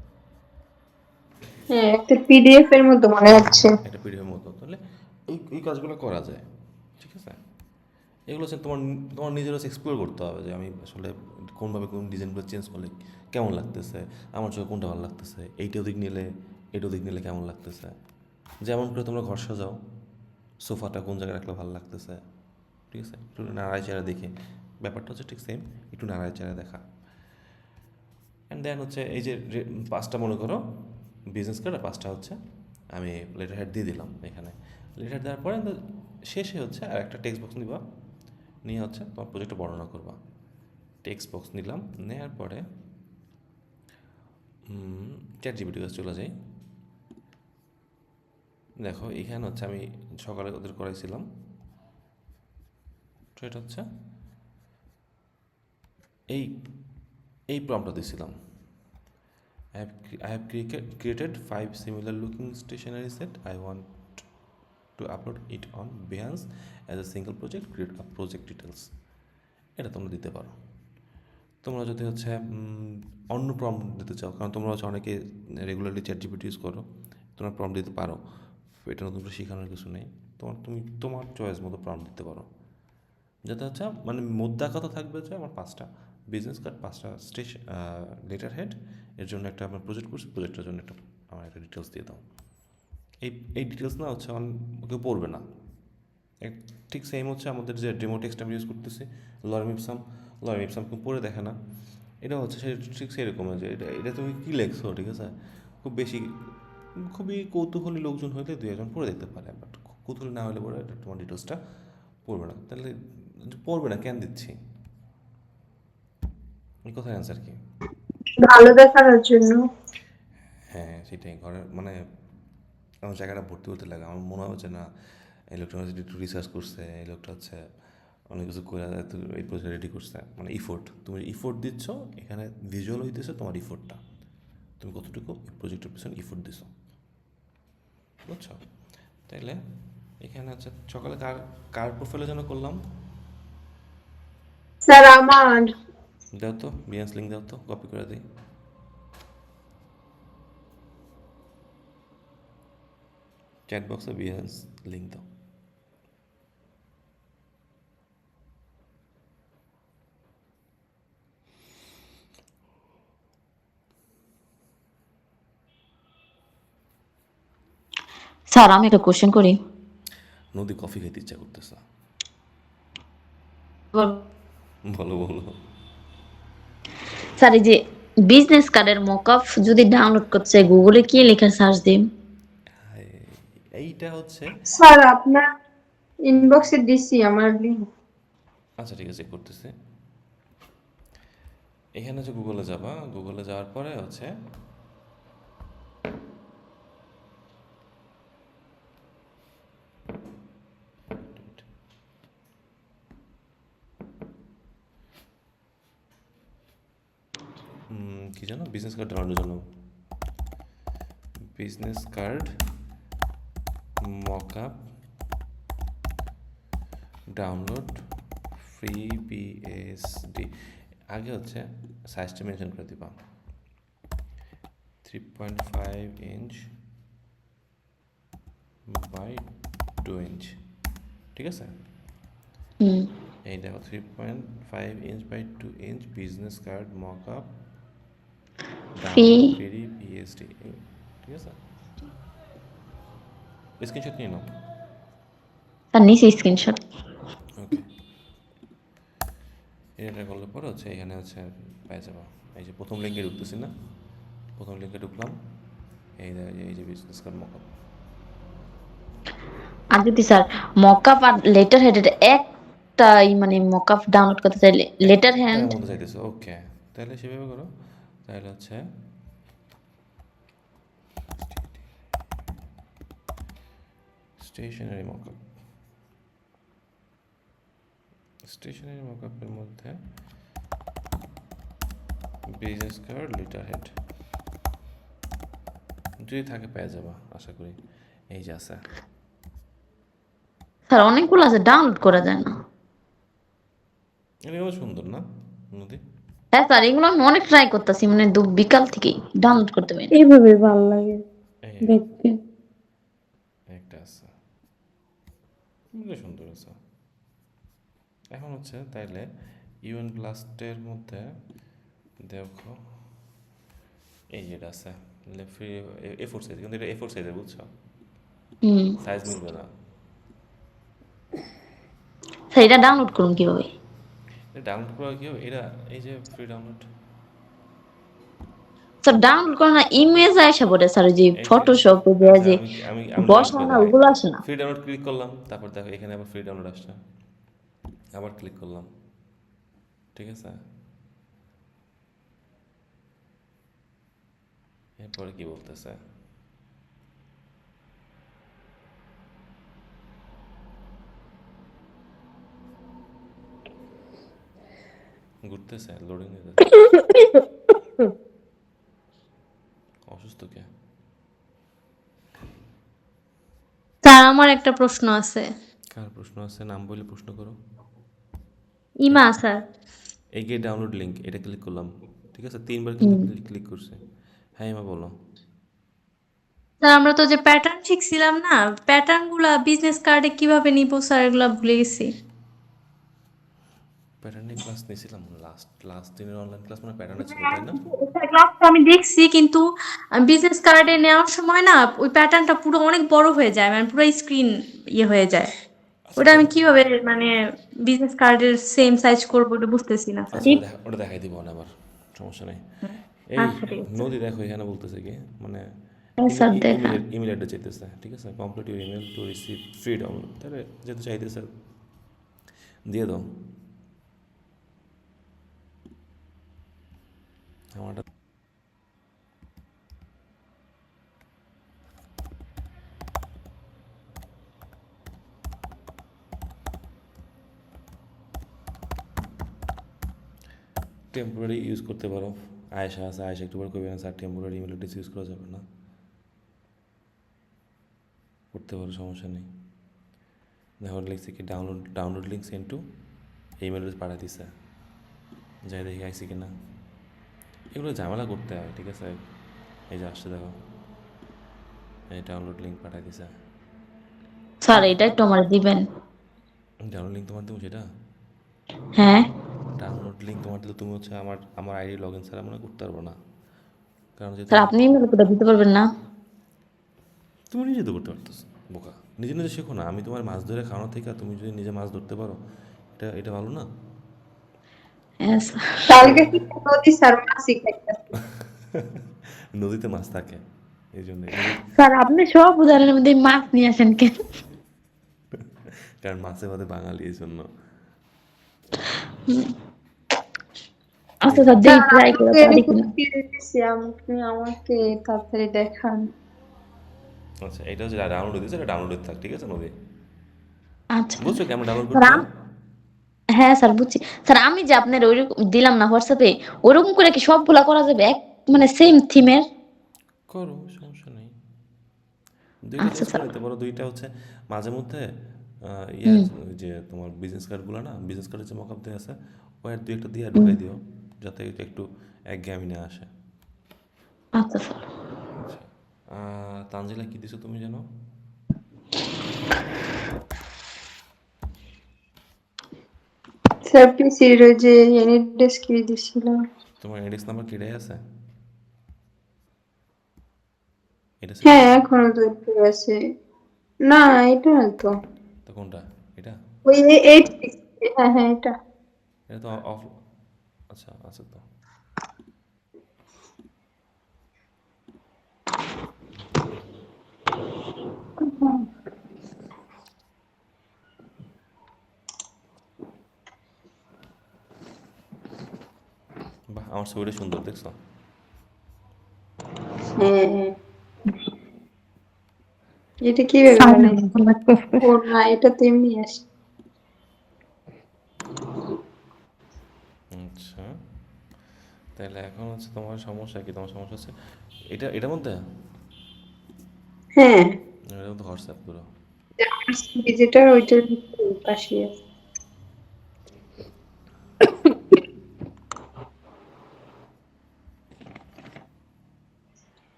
হ্যাঁ, একটা পিডিএফ এর মতো মনে হচ্ছে। একটা পিডিএফের মতো। তাহলে এই কাজগুলো করা যায়, ঠিক আছে? এগুলো হচ্ছে তোমার নিজের হচ্ছে এক্সপ্লোর করতে হবে যে আমি আসলে কোনভাবে কোন ডিজাইনগুলো চেঞ্জ করলে কেমন লাগতেছে, আমার চোখে কোনটা ভালো লাগতেছে, এইটাও দিক নিলে কেমন লাগতেছে। যেমন করে তোমরা ঘর সাজাও, সোফাটা কোন জায়গায় রাখলে ভালো লাগতেছে, ঠিক আছে? একটু নাড়ায় চাড়া দেখে, ব্যাপারটা হচ্ছে ঠিক সেম, একটু নাড়ায় চাড়া দেখা। অ্যান্ড দেন হচ্ছে এই যে 5টা মনে করো বিজনেস কার্ড, আর 5টা হচ্ছে আমি লেটার হেড দিয়ে দিলাম এখানে। লেটার দেওয়ার পরে শেষে হচ্ছে আর একটা টেক্সট বক্স নিবা, নিয়ে হচ্ছে তোমার প্রজেক্টটা বর্ণনা করবা। টেক্সট বক্স নিলাম, নেওয়ার পরে ChatGPT কাছে চলে যাই। দেখো এখানে হচ্ছে আমি সকালে ওদের করাইছিলাম, তো এটা হচ্ছে এই প্রম্পটটা দিয়েছিলাম, I have created 5 similar looking stationery set. I want to upload it on Behance as a single project. Create a project details. এটা তোমরা দিতে পারো। তোমরা যদি হচ্ছে অন্য প্রম্পট দিতে চাও, কারণ তোমরা হচ্ছে অনেকে রেগুলারলি ChatGPT ইউজ করো, তোমরা প্রম্পট দিতে পারো, এটা নতুন করে শেখানোর কিছু নেই। তুমি তোমার চয়েস মতো প্রম্পট দিতে পারো, যাতে হচ্ছে মানে মুদ্রা কথা থাকবে যে আমার 5টা বিজনেস কার্ড, 5টা লেটার হেড, এর জন্য একটা আমার প্রজেক্ট করছি, প্রজেক্টের জন্য আমার একটা ডিটেলস দিয়ে দাও। এই ডিটেলস না হচ্ছে কেউ পড়বে না। ঠিক সেম হচ্ছে আমাদের যে ডেমো টেক্সট আমি ইউজ করতেছি লরেম ইপসাম কেউ পড়ে দেখে না, এটা হচ্ছে ঠিক সেরকম যে এটা তুমি কী লেখছো, ঠিক আছে? খুবই কৌতূহলী লোকজন হলে 2-1 পড়ে দেখতে পারে, বাট কৌতূহলী না হলে পরে তোমার ডিটেলসটা পড়বে না। তাহলে পড়বে না কেন দিচ্ছি, এই কথার অ্যান্সার কি? ভালো দেখানোর জন্য। হ্যাঁ সেটাই, ঘরের মানে আমার জায়গাটা ভর্তি হতে লাগে, আমার মনে হচ্ছে না এই লোকটা হচ্ছে একটু রিসার্চ করছে, এই লোকটা হচ্ছে অনেক কিছু করে এই প্রজেক্ট রেডি করছে, মানে ইফোর্ট, তুমি ইফোর্ট দিচ্ছ, এখানে ভিজুয়াল হইতেছে তোমার ইফোর্টটা, তুমি কতটুকু এই প্রজেক্টের পিছনে ইফোর্ট দিছো, বুঝছো? তাইলে এখানে হচ্ছে সকালে কার প্রোফাইলের জন্য করলাম, স্যার আমার দাও তো Behance লিঙ্ক দাও তো, কপি করে দিই। চ্যাট বক্সে Behance লিঙ্ক দাও। স্যার আমি একটা কোশ্চেন করি। নদী কফি খেতে ইচ্ছা করতেছে, বলো বলো। স্যার এই যে বিজনেস কার্ডের মকআপ যদি ডাউনলোড করতে চাই গুগলে কি লেখা সার্চ দিই? এইটা হচ্ছে, স্যার আপনার ইনবক্সে দিছি আমার লিংক। আচ্ছা ঠিক আছে করতেছে। এখানে হচ্ছে গুগলে যাবা, গুগলে যাওয়ার পরে হচ্ছে কি জানো, বিজনেস কার্ড ডাউনলোডের জন্য business card mockup download free BSD, আগে হচ্ছে সাইজটা মেনশন করে দিবা 3.5 ইঞ্চ বাই 2 ইঞ্চ, ঠিক আছে? হুম। এই দেখো 3.5 inch by 2 inch business card mock up fee. Download free PSD, ঠিক আছে? স্ক্রিনশট নিয়ে নাও। স্যার নিছি স্ক্রিনশট। ওকে, এটা করলে পরে হচ্ছে এখানে হচ্ছে পেয়ে যাবো। এই যে প্রথম লিঙ্কে ঢুকতেছি না, প্রথম লিঙ্কে ঢুকলাম, এই যে বিজনেস কার্ড মক আপ। আর যদি স্যার মকআপ আর লেটার হেডের একটাই মানে মকআপ ডাউনলোড করতে চাইলে লেটার তার হ্যান্ড মধ্যে চাইতেছে, ওকে, তাহলে সেভাবে করো। তাহলে হচ্ছে স্টেশনারি মকআপ, স্টেশনারি মকআপের মধ্যে বিজনেস কার্ড লেটার হেড যদি থাকে পেয়ে যাবা আশা করি। এই যে আছে, স্যার অনেকগুলো আছে ডাউনলোড করা যায় না। এগুলো সুন্দর না নদী? হ্যাঁ স্যার এগুলো আমি অনেক ট্রাই করতেছি মানে বিকাল থেকেই ডাউনলোড করতে পারি না। এইভাবে ভালো লাগে এই দেখতে। একটা আছে, এগুলো সুন্দর আছে। এখন হচ্ছে তাইলে ইউএন ব্লাস্টের মধ্যে দেখো এই যেটা আছে ফ্রি A4 সাইজ, কিন্তু এটা A4 সাইজের, বুঝছো? হুম। সাইজ মিলবে না। স্যার এটা ডাউনলোড করুন কিভাবে? এটা ডাউনলোড করা কি হবে? এটা এই যে ফ্রি ডাউনলোড, স্যার ডাউনলোড করে না ইমেজ আসে বলে স্যার ওই যে এই ফটোশপ যে আচ্ছা, যে আমি আমি বসায় না ওগুলো আসে না। ফ্রি ডাউনলোড ক্লিক করলাম, তারপর দেখো এখানে আবার ফ্রি ডাউনলোড আসছে, আবার ক্লিক করলাম, ঠিক আছে? এরপরে কি বলতেছে? ঘুরতেছে, লোডিং নিতে অসুস্থ কে? স্যার আমার একটা প্রশ্ন আছে। কার প্রশ্ন আছে? নাম বলে প্রশ্ন করো। ইমা স্যার। এই যে ডাউনলোড লিঙ্ক, এটা ক্লিক করলাম, ঠিক আছে? 3বার কিন্তু ক্লিক করছে। হ্যাঁ এমা বলো। স্যার আমরা তো যে প্যাটার্ন শিখছিলাম না, প্যাটার্ন গুলা বিজনেস কার্ডে কিভাবে নিবো স্যার এগুলা ভুলে গেছি। প্যাটার্নে ক্লাস নিয়েছিলাম লাস্ট দিনের অনলাইন ক্লাস, মানে প্যাটার্নে ছিল, তাই না? স্যার ক্লাসটা আমি দেখছি কিন্তু বিজনেস কার্ডে নেওয়ার সময় না ওই প্যাটার্নটা পুরো অনেক বড় হয়ে যায়, মানে পুরো স্ক্রিন ইয়ে হয়ে যায়। ওটা আমি কিভাবে মানে বিজনেস কার্ডের সেম সাইজ করবো ওটা বুঝতেছি না স্যার। আচ্ছা ওটা দেখাই দিব না, আবার সমস্যা নেই। এই আচ্ছা ঠিক আছে। নদী দেখো এখানে বলতেছে কি, মানে হ্যাঁ স্যার দেখান। ইমেল অ্যাড্রেস চাইতেছে, ঠিক আছে? Complete your email to receive free download, তাহলে যেহেতু চাইতেছে দিয়ে দাও। আমারটা টেম্পোরারি ইউজ করতে পারো। আয়েশা আছে, আয়েশা একটু পরে করবে না sir temporary email address use করা যাবে না, করতে পারো, সমস্যা নেই। দেখো লিখছে কি download link send to email address পাঠিয়ে দিচ্ছে, যাই দেখি আইসি কিনা। এগুলো ঝামেলা করতে হয়, ঠিক আছে? এই যে আসছে দেখো, এই ডাউনলোড লিঙ্ক পাঠিয়ে দিছে। স্যার এটা একটু আমার দিবেন। ডাউনলোড লিঙ্ক তোমার দেবো সেটা? হ্যাঁ ডাউনলোড লিঙ্ক তোমার দিলে তুমি হচ্ছে আমার আইডি লগ ইন ছাড়া মনে করতে পারবো না, কারণ যেহেতু স্যার আপনি ইমেল করে দিতে পারবেন না? তুমি নিজে তো করতে পারতেছো, বোকা। নিজে নিজে শেখো না। আমি তোমার মাছ ধরে খাওয়ানো থেকে তুমি যদি নিজে মাছ ধরতে পারো, এটা ভালো না? হ্যাঁ স্যার। কালকে কি নদী স্যার মাসি খাইতেছে। নদীতে মাছ থাকে এই জন্য, স্যার আপনি সব উদাহরণের মধ্যে মাছ নিয়ে আসেন কেন? কারণ মাছে ভাতে বাঙালি, এই জন্য। আচ্ছা স্যার দেই ট্রাই করে পারি কিনা। আমাকে আমাকে তাড়াতাড়ি দেখান। আচ্ছা এটা হচ্ছে ডাউনলোড দিয়েছে, এটা ডাউনলোড থাক, ঠিক আছে নদী? আচ্ছা বুঝছো কেমন ডাউনলোড স্যার করতে হয়? হ্যাঁ স্যার বুঝছি। স্যার আমি যে আপনার ওইরকম দিলাম না হোয়াটসঅ্যাপে, ওরকম করে কি সবগুলা করা যাবে এক মানে সেম থিমের? করো, সমস্যা নেই। দুইটা আচ্ছা চেঞ্জ করে স্যার। নিতে পারো, দুইটা হচ্ছে মাঝে মধ্যে ইয়ার ওই যে তোমার বিজনেস কার্ডগুলো না, বিজনেস কার্ডের যে মকআপ দিয়ে আছে ওই দুই একটা দিয়ে ঢুকাই দিও, যাতে এটা একটু একঘেয়েমি না আসে। আচ্ছা স্যার। তানজিলা কি দিছো তুমি জানো? স্যার পিসির ওই যে ইউনিট টেস্ট কি দিছিল। তোমার ইন্ডেক্স নাম্বার কেটে আছে? এটা ছিল হ্যাঁ না? এখনো তো একটু আছে। না এটা না তো, তো কোনটা? এটা? ওই 860, হ্যাঁ হ্যাঁ এটা। এটা তো অফ। আচ্ছা আছে তো। বাহ, আমার ছবিটা সুন্দর দেখছো? হ্যাঁ হ্যাঁ। এটা কিভাবে স্যার বানাইছে? ভালো লাগতেছে। ও না, এটা তো এমনি আসে। আচ্ছা, তাহলে এখন হচ্ছে তোমার সমস্যা কি? তোমার সমস্যা হচ্ছে এটার মধ্যে? হ্যাঁ, এটার মধ্যে হোয়াটসঅ্যাপ পুরো। যেটা ওইটার ভিতরে পাশে আছে।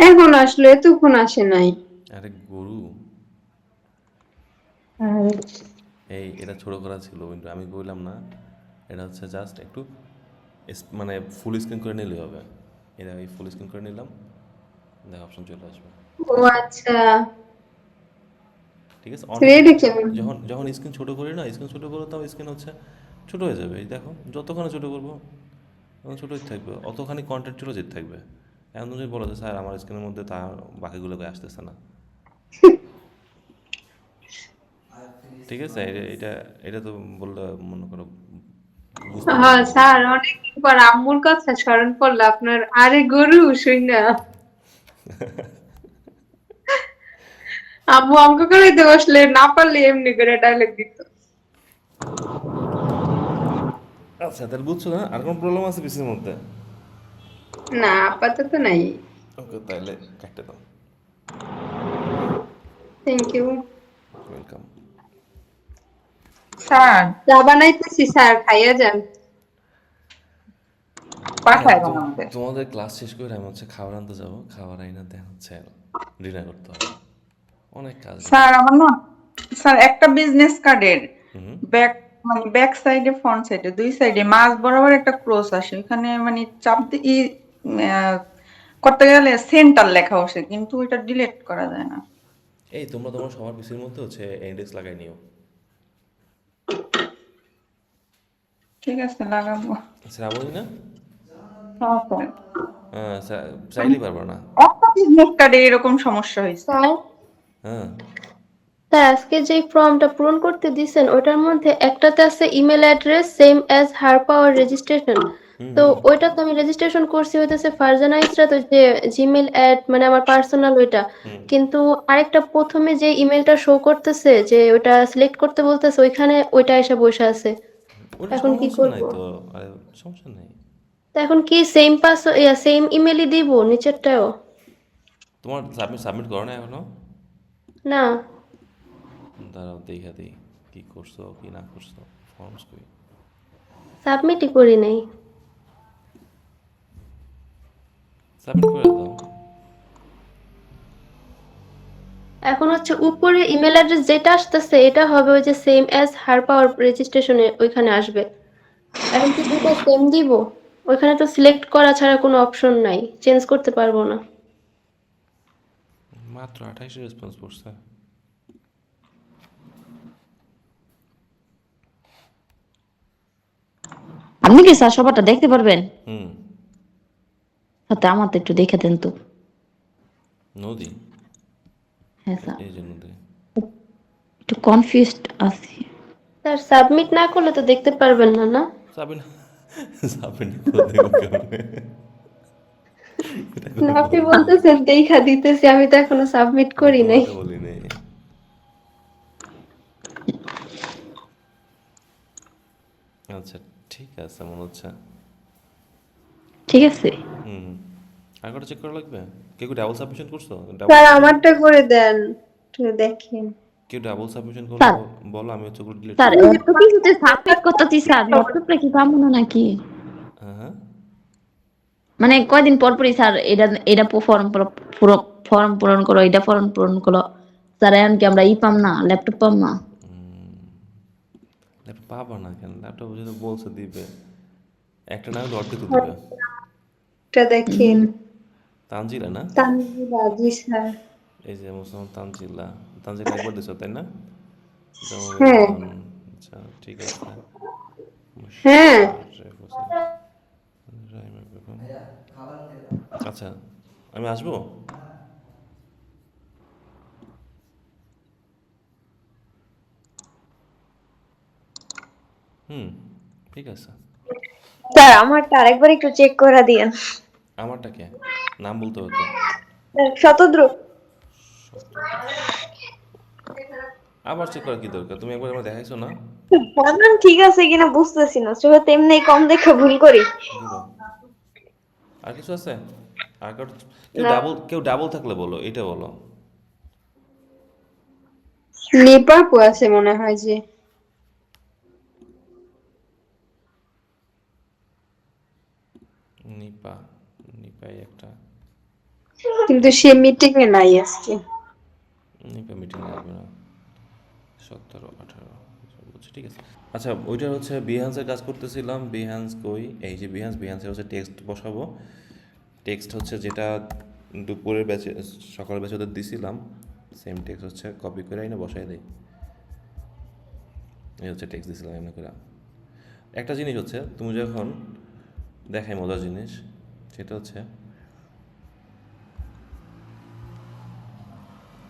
এখন আসলে এতক্ষণ আসে নাই। আরে গরু, আর এটা ছোট করা ছিল কিন্তু আমি বললাম না, এটা হচ্ছে জাস্ট একটু মানে ফুল স্ক্রিন করে নিলেই হবে। এটা আমি ফুল স্ক্রিন করে নিলাম, দেখো অপশন চলে আসবে। ও আচ্ছা, ঠিক আছে, তো এটা কেমন? যখন যখন স্ক্রিন ছোট করি না, স্ক্রিন ছোট করলে তো স্ক্রিন হচ্ছে ছোট হয়ে যাবে। এই দেখো যতখানি ছোট করবো তখন ছোটোই থাকবে, অতখানি কন্টেন্ট চলে যেতে থাকবে। এখন তুমি বলো যে স্যার আমার স্ক্রিনের মধ্যে তার বাকিগুলোকে আসতেছে না, ঠিক আছে? এটা এটা তো বললে মনে করো বুঝতে হ্যাঁ পারবে না স্যার, বিষয়। অনেকদিন পর আম্মুর কথা স্মরণ পড়লো আপনার। আরে গরু শুই না, আম্মু অঙ্ক করাইতে বসলে না পারলে এমনি করে ডায়লগ দিত। আচ্ছা তাহলে বুঝছো না, আর কোনো প্রবলেম আছে পিসির মধ্যে? না আপাতত নাই। ওকে, তাহলে কাটতে দাও। Thank you. ওয়েলকাম। স্যার চা বানাইতেছি স্যার, খাইয়া যান। পাঠায় আমাদের। তোমাদের ক্লাস শেষ করে আমি হচ্ছে খাবার আনতে যাবো, খাবার আইনা দেন হচ্ছে ডিনার করতে হবে, অনেক কাজ বাকি। স্যার আমার না, স্যার একটা বিজনেস কার্ডের হুম। ব্যাক মানে ব্যাক সাইডে ফ্রন্ট সাইডে দুই সাইডে মাঝ বরাবর একটা ক্রস আসে, ওখানে মানে চাপ দিয়ে আহ, করতে গেলে সেন্টার লেখা বসে, কিন্তু ওইটা ডিলিট করা যায় না। এই তোমরা তোমার সবার পিসির মধ্যে হচ্ছে ইন্ডেক্স লাগাই নিও। ঠিক আছে, লাগাবো। শ্রাবণী না? হ্যাঁ স্যার। হ্যাঁ, চাইলেই পারবা না। একটা বিজনেস কার্ডে এরকম সমস্যা হয়েছে। স্যার, হ্যাঁ। স্যার আজকে যে ফর্মটা পূরণ করতে দিছেন ওটার মধ্যে একটাতে আছে email address same as her power registration. হুম তো হুম ওইটা তো আমি রেজিস্ট্রেশন করছি হইতেছে ফারজানা ইসরাত, ওই যে জিমেল অ্যাড মানে আমার পার্সোনাল ওইটা। হুম। কিন্তু আরেকটা প্রথমে যে ইমেলটা শো করতেছে যে ওটা সিলেক্ট করতে বলতেছে ওইখানে ওইটা এসে বসে আছে। ওটা এখন কি সমস্যা করব? নাই তো, আরে সমস্যা নাই। তো এখন কি সেম সেম ইমেলই দিব নিচেরটাও? তোমার সাবমিট করো না এখনো? না, দাঁড়াও দেখা দিই কি করছো কি না করছো। ফর্মস কই? সাবমিটই করি নাই। সাবমিট করে দাও। এখন হচ্ছে উপরে ইমেল অ্যাড্রেস যেটা আসতেছে এটা হবে ওই যে সেম অ্যাজ হার পাওয়ার রেজিস্ট্রেশনে ওইখানে আসবে। এখন কি দুটো সেম দিব? ওইখানে তো সিলেক্ট করা ছাড়া কোনো অপশন নাই, চেঞ্জ করতে পারবো না। মাত্র 28 রেসপন্স করছে। আপনি কি স্যার সবারটা দেখতে পারবেন? হুম। সাথে আমার তো একটু দেখে দেন তো। নদী, হ্যাঁ স্যার, এই যে নদী। একটু কনফিউজড আছি। স্যার সাবমিট না করলে তো দেখতে পারবেন না, না? সাবিন, সাবিন করে দেবো কেমনে? এটা না কোনো আপনি কথা। বলতেছেন দেখা দিতেছি, আমি তো এখনো সাবমিট আমি করি নাই। তোমাকে বলি নাই। আচ্ছা ঠিক আছে মনে হচ্ছে। ঠিক আছে। হুম। আর কটা চেক করা লাগবে? কেউ ডাবল সাবমিশন করছো? স্যার আমারটা করে দেন, একটু দেখেন। কেউ ডাবল সাবমিশন করলে স্যার, বলো, আমি হচ্ছে ওগুলো ডিলিট স্যার করে দেবো। এত কিছুতে সাবমিট করতেছি স্যার, হোয়াটসঅ্যাপে কি পাবো না নাকি? হ্যাঁ হ্যাঁ। মানে কয়দিন পর পরই স্যার এটা এটা ফর্ম পূরণ করো, এটা ফর্ম পূরণ করো। স্যার এখন কি আমরা পাম না, ল্যাপটপ পাম না? ল্যাপটপ পাবা না কেন? ল্যাপটপ যদি বলছে দিবে, একটা না হলে অর্ধেক তো দিবে। এটা দেখেন তানজিলা না? তানভীর জি স্যার। এই যে মুসলমান তানজিলা, তানজিলা একবার দিছো তাই না? হ্যাঁ জামালুদ্দিন, আচ্ছা ঠিক আছে। হ্যাঁ মুশাররফ হোসেন, রাইমা বেগম। আচ্ছা, আমি আসবো? হুম, ঠিক আছে। স্যার আমারটা আরেকবার একটু চেক করে দিয়েন। আমারটা কে? নাম বলতে হতো। শতদ্রু। আবার চেক করা কি দরকার? তুমি একবার আমার দেখাইছো না? বানান ঠিক আছে কিনা বুঝতেছি না, শুধু তেমনি কম দেখে ভুল করি। দিবা। আর কিছু আছে? আর না। কেউ ডাবল থাকলে বলো, এটা বলো। নেপাপু আছে মনে হয় যে, নিপা, নিপাই একটা। কিন্তু সে মিটিং এ নাই আজকে। নিপা মিটিং লাগবে না। 17, 18 বুঝছি, ঠিক আছে। আচ্ছা, ওইটা হচ্ছে বিহান্সের কাজ করতেছিলাম। বিহান্স কই? এই যে বিহান্সের হচ্ছে টেক্সট বসাবো। টেক্সট হচ্ছে যেটা দুপুরের ব্যাচে, সকাল ব্যাচে ওদের দিছিলাম, সেম টেক্সট হচ্ছে কপি করে এনে বসাই দেই। এই হচ্ছে টেক্সট দিছিলাম এমনি করে। একটা জিনিস হচ্ছে, তুমি যখন দেখাই মজার জিনিস, সেটা হচ্ছে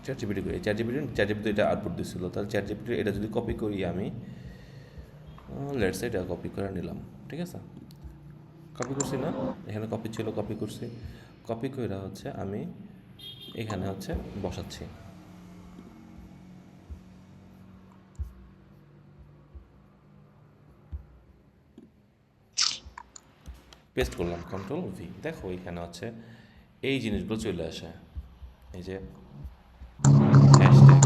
চ্যাট জিপিটি করি। চ্যাট জিপিটি এটা আউটপুট দিছিল, তাহলে চ্যাট জিপিটি এটা যদি কপি করি আমি, লেটস এটা কপি করে নিলাম, ঠিক আছে? কপি করছি না, এখানে কপি ছিল, কপি করছি। কপি করে হচ্ছে আমি এখানে হচ্ছে বসাচ্ছি। পেস্ট করলাম, Ctrl+V, দেখো এখানে হচ্ছে এই জিনিসগুলো চলে আসে। এই যে হ্যাশট্যাগ,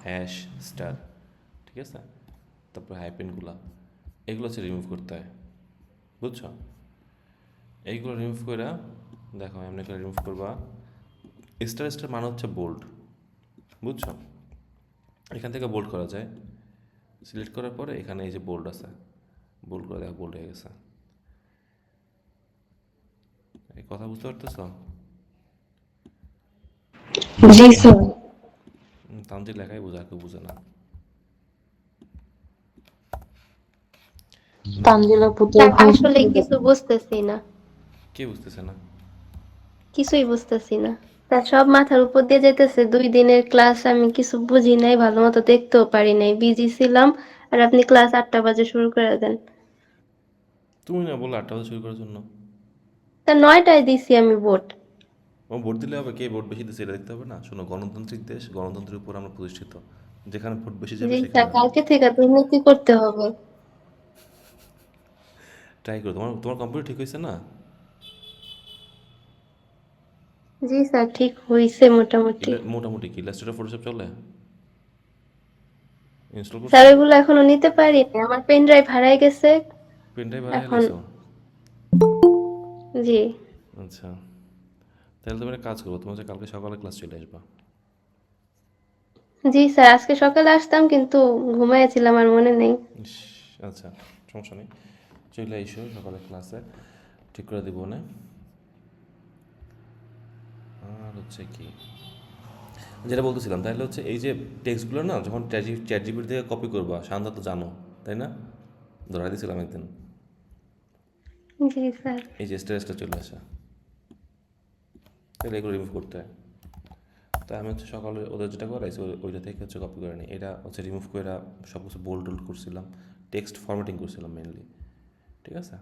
হ্যাশ স্টার, ঠিক আছে? তারপর হাইপেনগুলা, এগুলো হচ্ছে রিমুভ করতে হয়, বুঝছো? এইগুলো রিমুভ করে দেখো এমনি করে রিমুভ করবা। স্টার স্টার মানে হচ্ছে বোল্ড, বুঝছো? এখান থেকে বোল্ড করা যায়। সিলেক্ট করার পরে এখানে এই যে বোল্ড আছে, বোল্ড করে দেখো বোল্ড হয়ে গেছে। এই কথা বুঝতে পারতেছো? জি স্যার। তানজিল লেখাই বোঝা, কেউ বুঝে না। তানজিলা পুত্র স্যার আসলে কিছু বুঝতেছি না, কে বুঝতেছে না? কিছুই বুঝতেছি না। স্যার সব মাথার উপর দিয়ে যেতেছে, 2 দিনের ক্লাস আমি কিছু বুঝি নাই, ভালো মতো দেখতেও পারি নাই, বিজি ছিলাম। আর আপনি ক্লাস 8টা বাজে শুরু করে দেন। তুমি না বললে 8টা বাজে শুরু করার জন্য? তা 9টায় দিছি আমি ভোট। ও ভোট দিলে হবে, কে ভোট বেশি দিচ্ছে এটা দেখতে হবে না? শোনো, গণতান্ত্রিক দেশ, গণতন্ত্রের উপর আমরা প্রতিষ্ঠিত। যেখানে ভোট বেশি যাবে জি স্যার, সেখানে হবে। কালকে থেকে দুর্নীতি করতে হবে। ট্রাই করো। তোমার তোমার কম্পিউটার ঠিক হয়েছে না? জি স্যার, ঠিক হইছে মোটামুটি। মোটামুটি কি ইলাস্ট্রেটর, ফটোশপ চলে? ইনস্টল স্যার করছো? ওইগুলো এখনো নিতে পারিনি, আমার পেন ড্রাইভ হারাই গেছে। পেন ড্রাইভ হারিয়ে এখন গেছো? জি আচ্ছা, তাহলে তুমি একটা কাজ করবো, তুমি হচ্ছে কালকে সকালে ক্লাস চলে আসবা। জি স্যার, আজকে সকালে আসতাম কিন্তু ঘুমাইছিলাম, আর মনে নেই। ইস, আচ্ছা, সমস্যা নেই, চলে এসো সকালে ক্লাসে, ঠিক করে দিব না। আর হচ্ছে কি যেটা বলতেছিলাম, তাহলে হচ্ছে এই যে টেক্সটগুলো না, যখন চ্যাট জিপিটি থেকে কপি করবা, শান্তা তো জানো তাই না? ধরা দিয়েছিলাম একদিন। জি স্যার। এই যে স্ট্রেসটা চলে আসে, তাহলে এগুলো রিমুভ করতে হয়। তাই আমি হচ্ছে সকালে ওদের যেটা করাইছি ওইটা থেকে হচ্ছে কপি করে নিই। এটা হচ্ছে রিমুভ করে সব কিছু বোল্ড টোল্ড করছিলাম, টেক্সট ফরম্যাটিং করছিলাম মেনলি, ঠিক আছে?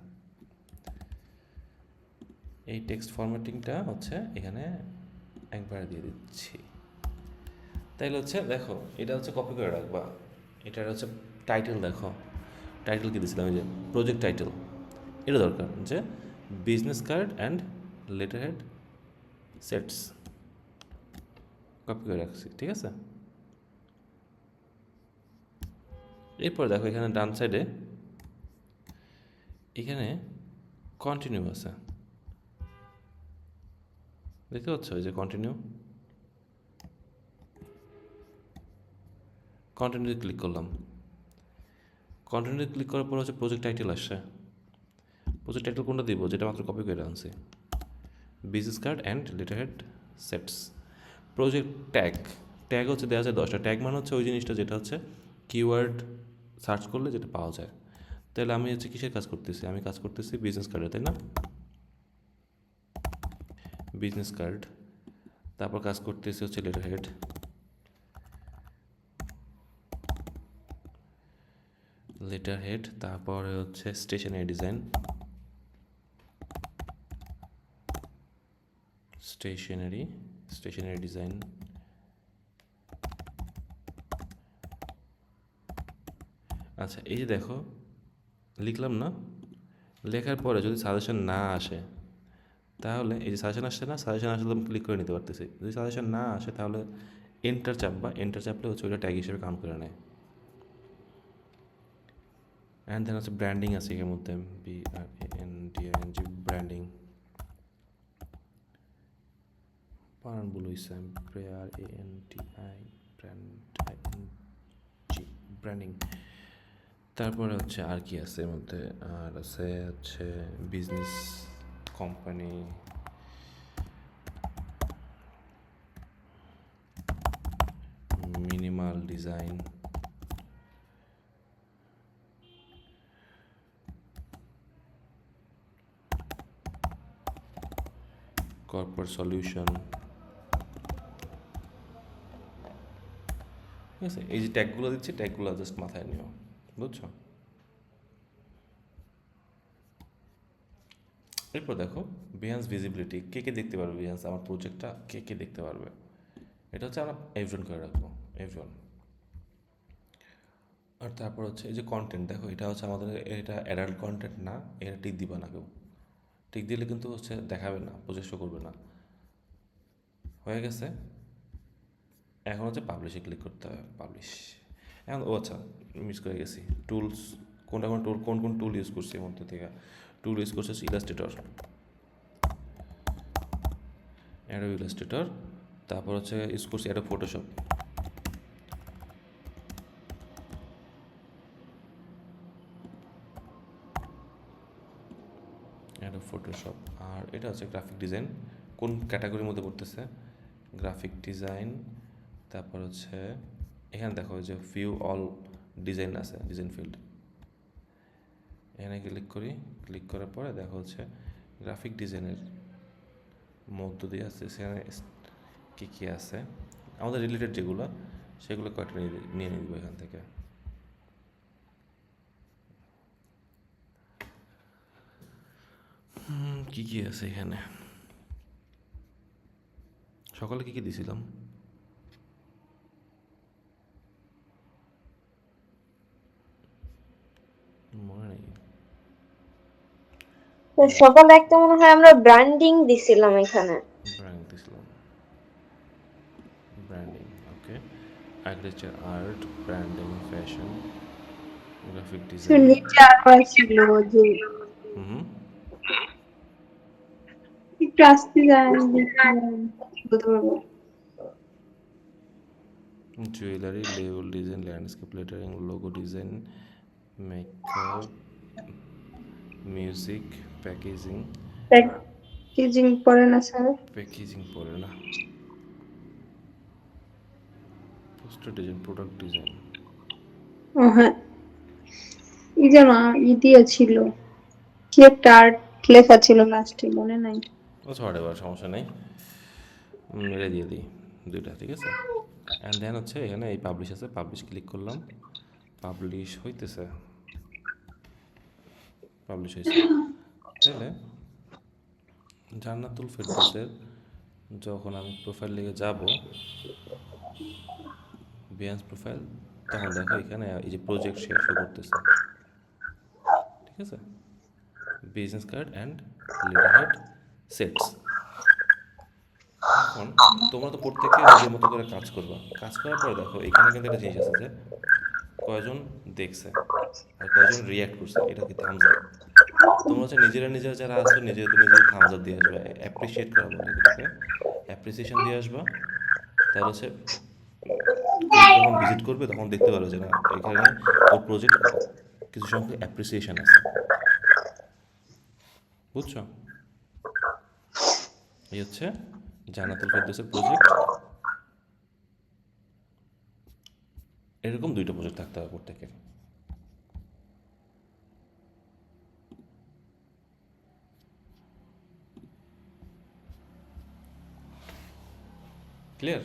এই টেক্সট ফরম্যাটিংটা হচ্ছে এখানে একবার দিয়ে দিচ্ছি। তাইলে হচ্ছে দেখো, এটা হচ্ছে কপি করে রাখবা। এটার হচ্ছে টাইটেল, দেখো টাইটেল কী দিয়েছিলাম, এই যে প্রজেক্ট টাইটেল, এটা দরকার যে business card and letter head sets, copy করে রাখছি, ঠিক আছে? এরপর দেখো এখানে ডান সাইডে এখানে কন্টিনিউ আছে, দেখতে পাচ্ছ এই যে কন্টিনিউ ক্লিক করলাম। কন্টিনিউ ক্লিক করার পর হচ্ছে প্রজেক্ট টাইটেল আসছে। প্রজেক্ট টাইটেল কোনটা দিব, যেটা মাত্র কপি করে আনছি, business card and letterhead sets. Project tag হচ্ছে দেওয়া যায় 10টা। ট্যাগ মানে হচ্ছে ওই জিনিসটা যেটা হচ্ছে কিওয়ার্ড সার্চ করলে যেটা পাওয়া যায়। তাহলে আমি হচ্ছে কিসের কাজ করতেছি, আমি কাজ করতেছি বিজনেস কার্ডে, তাই না? বিজনেস কার্ড, তারপর কাজ করতেছি হচ্ছে লেটারহেড, তারপরে হচ্ছে স্টেশনারি ডিজাইন, স্টেশনারি ডিজাইন। আচ্ছা এই যে দেখো লিখলাম না, লেখার পরে যদি সাজেশন না আসে তাহলে এই যে সাজেশন আসছে না, সাজেশন আসলে আমি ক্লিক করে নিতে পারতেছি। যদি সাজেশন না আসে তাহলে এন্টার চাপবা, এন্টার চাপলে হচ্ছে ওইটা ট্যাগ হিসেবে কাউন্ট করে নেয়। অ্যান্ড দেন হচ্ছে ব্র্যান্ডিং আছে এর মধ্যে, BRANDING ব্র্যান্ডিং, পারান ভুল হয়েছে, ব্র্যান্ডিং। তারপরে হচ্ছে আর কি আছে এর মধ্যে, আর আছে হচ্ছে business company, minimal design, corporate solution. ঠিক আছে, এই যে ট্যাগগুলো দিচ্ছি, ট্যাগগুলো জাস্ট মাথায় নিও, বুঝছো? এরপর দেখো বিহান্স ভিজিবিলিটি, কে কে দেখতে পারবে বিহান্স আমার প্রজেক্টটা, কে কে দেখতে পারবে, এটা হচ্ছে আমরা এভরিওয়ান করে রাখবো, এভরিওয়ান। আর তারপর হচ্ছে এই যে কন্টেন্ট, দেখো এটা হচ্ছে আমাদের, এটা অ্যাডাল্ট কন্টেন্ট না, এটা টিক দিবা না কেউ, টিক দিলে কিন্তু হচ্ছে দেখাবে না, প্রজেক্ট করবে না। হয়ে গেছে, এখন হচ্ছে পাবলিশে ক্লিক করতে হবে, পাবলিশ। এখন ও আচ্ছা মিস করে গেছি, টুলস কোন কোন টুল ইউজ করছি এর মধ্যে থেকে। টুল ইউজ করছে ইলাস্ট্রেটর, অ্যাডোব ইলাস্ট্রেটর, তারপর হচ্ছে ইউজ করছি অ্যাডোব ফটোশপ, আর এটা হচ্ছে গ্রাফিক ডিজাইন। কোন ক্যাটাগরির মধ্যে পড়তেছে, গ্রাফিক ডিজাইন। তারপর হচ্ছে এখানে দেখো যে ভিউ অল ডিজাইন আছে, ডিজাইন ফিল্ড, এখানে ক্লিক করি। ক্লিক করার পরে দেখো হচ্ছে গ্রাফিক ডিজাইনের মধ্য দিয়ে আছে, সেখানে কী কী আছে আমাদের রিলেটেড যেগুলো, সেগুলো কয়েকটা নিয়ে নিব এখান থেকে। কী কী আছে এখানে, সকালে কী কী দিয়েছিলাম, মনে নেই। সকালে একটা মনে হয় আমরা ব্র্যান্ডিং দিছিলাম এখানে। Branding okay, architecture, art, branding, fashion, graphic design. নিচে আরো ছিল যে একটু আসতে যায়, jewellery, label design, landscape lettering, logo design, makeup, music, packaging. Packaging পড়ে না স্যার? প্যাকেজিং পড়ে না, পোস্টার ডিজাইন, প্রোডাক্ট ডিজাইন। ও হ্যাঁ, ই যেন ই দিয়ে ছিল, কি একটা আর্ট লেখা ছিল লাস্টে, মনে নাই। ও ছড়ে বার, সমস্যা নেই, মেরে দিয়ে দিই দুইটা, ঠিক আছে। অ্যান্ড দেন হচ্ছে এখানে এই পাবলিশ আছে, পাবলিশ ক্লিক করলাম, পাবলিশ হইতেছে, পাবলিশ হয়েছে। তাহলে জান্নাতুল ফেরদৌসের যখন আমি প্রোফাইল লিখে যাব, বিহান্স প্রোফাইল, তখন দেখো এখানে এই যে প্রজেক্ট শেয়ার শো করতেছে, ঠিক আছে, business card and letterhead sets. এখন তোমরা তো প্রত্যেকে নিজের মতো করে কাজ করবা, কাজ করার পরে দেখো এখানে কিন্তু একটা জিনিস আছে যে কয়জন দেখছে আর কয়জন রিয়্যাক্ট করছে, এটা কি থামস আপ। তোমরা হচ্ছে নিজেরা যারা আসছো নিজেদের থামস আপ দিয়ে আসবে, অ্যাপ্রিসিয়েট করা বলে এগুলোকে, অ্যাপ্রিসিয়েশন দিয়ে আসবা। তাহলে হচ্ছে ও যখন ভিজিট করবে তখন দেখতে পারবে যে না এখানে ওর প্রজেক্ট কিছু সংখ্যক অ্যাপ্রিসিয়েশন আছে, বুঝছো? এই হচ্ছে জান্নাতুল ফেরদৌসের প্রজেক্ট। এরকম 2টা প্রজেক্ট থাকতে হবে প্রত্যেকের। ক্লিয়ার?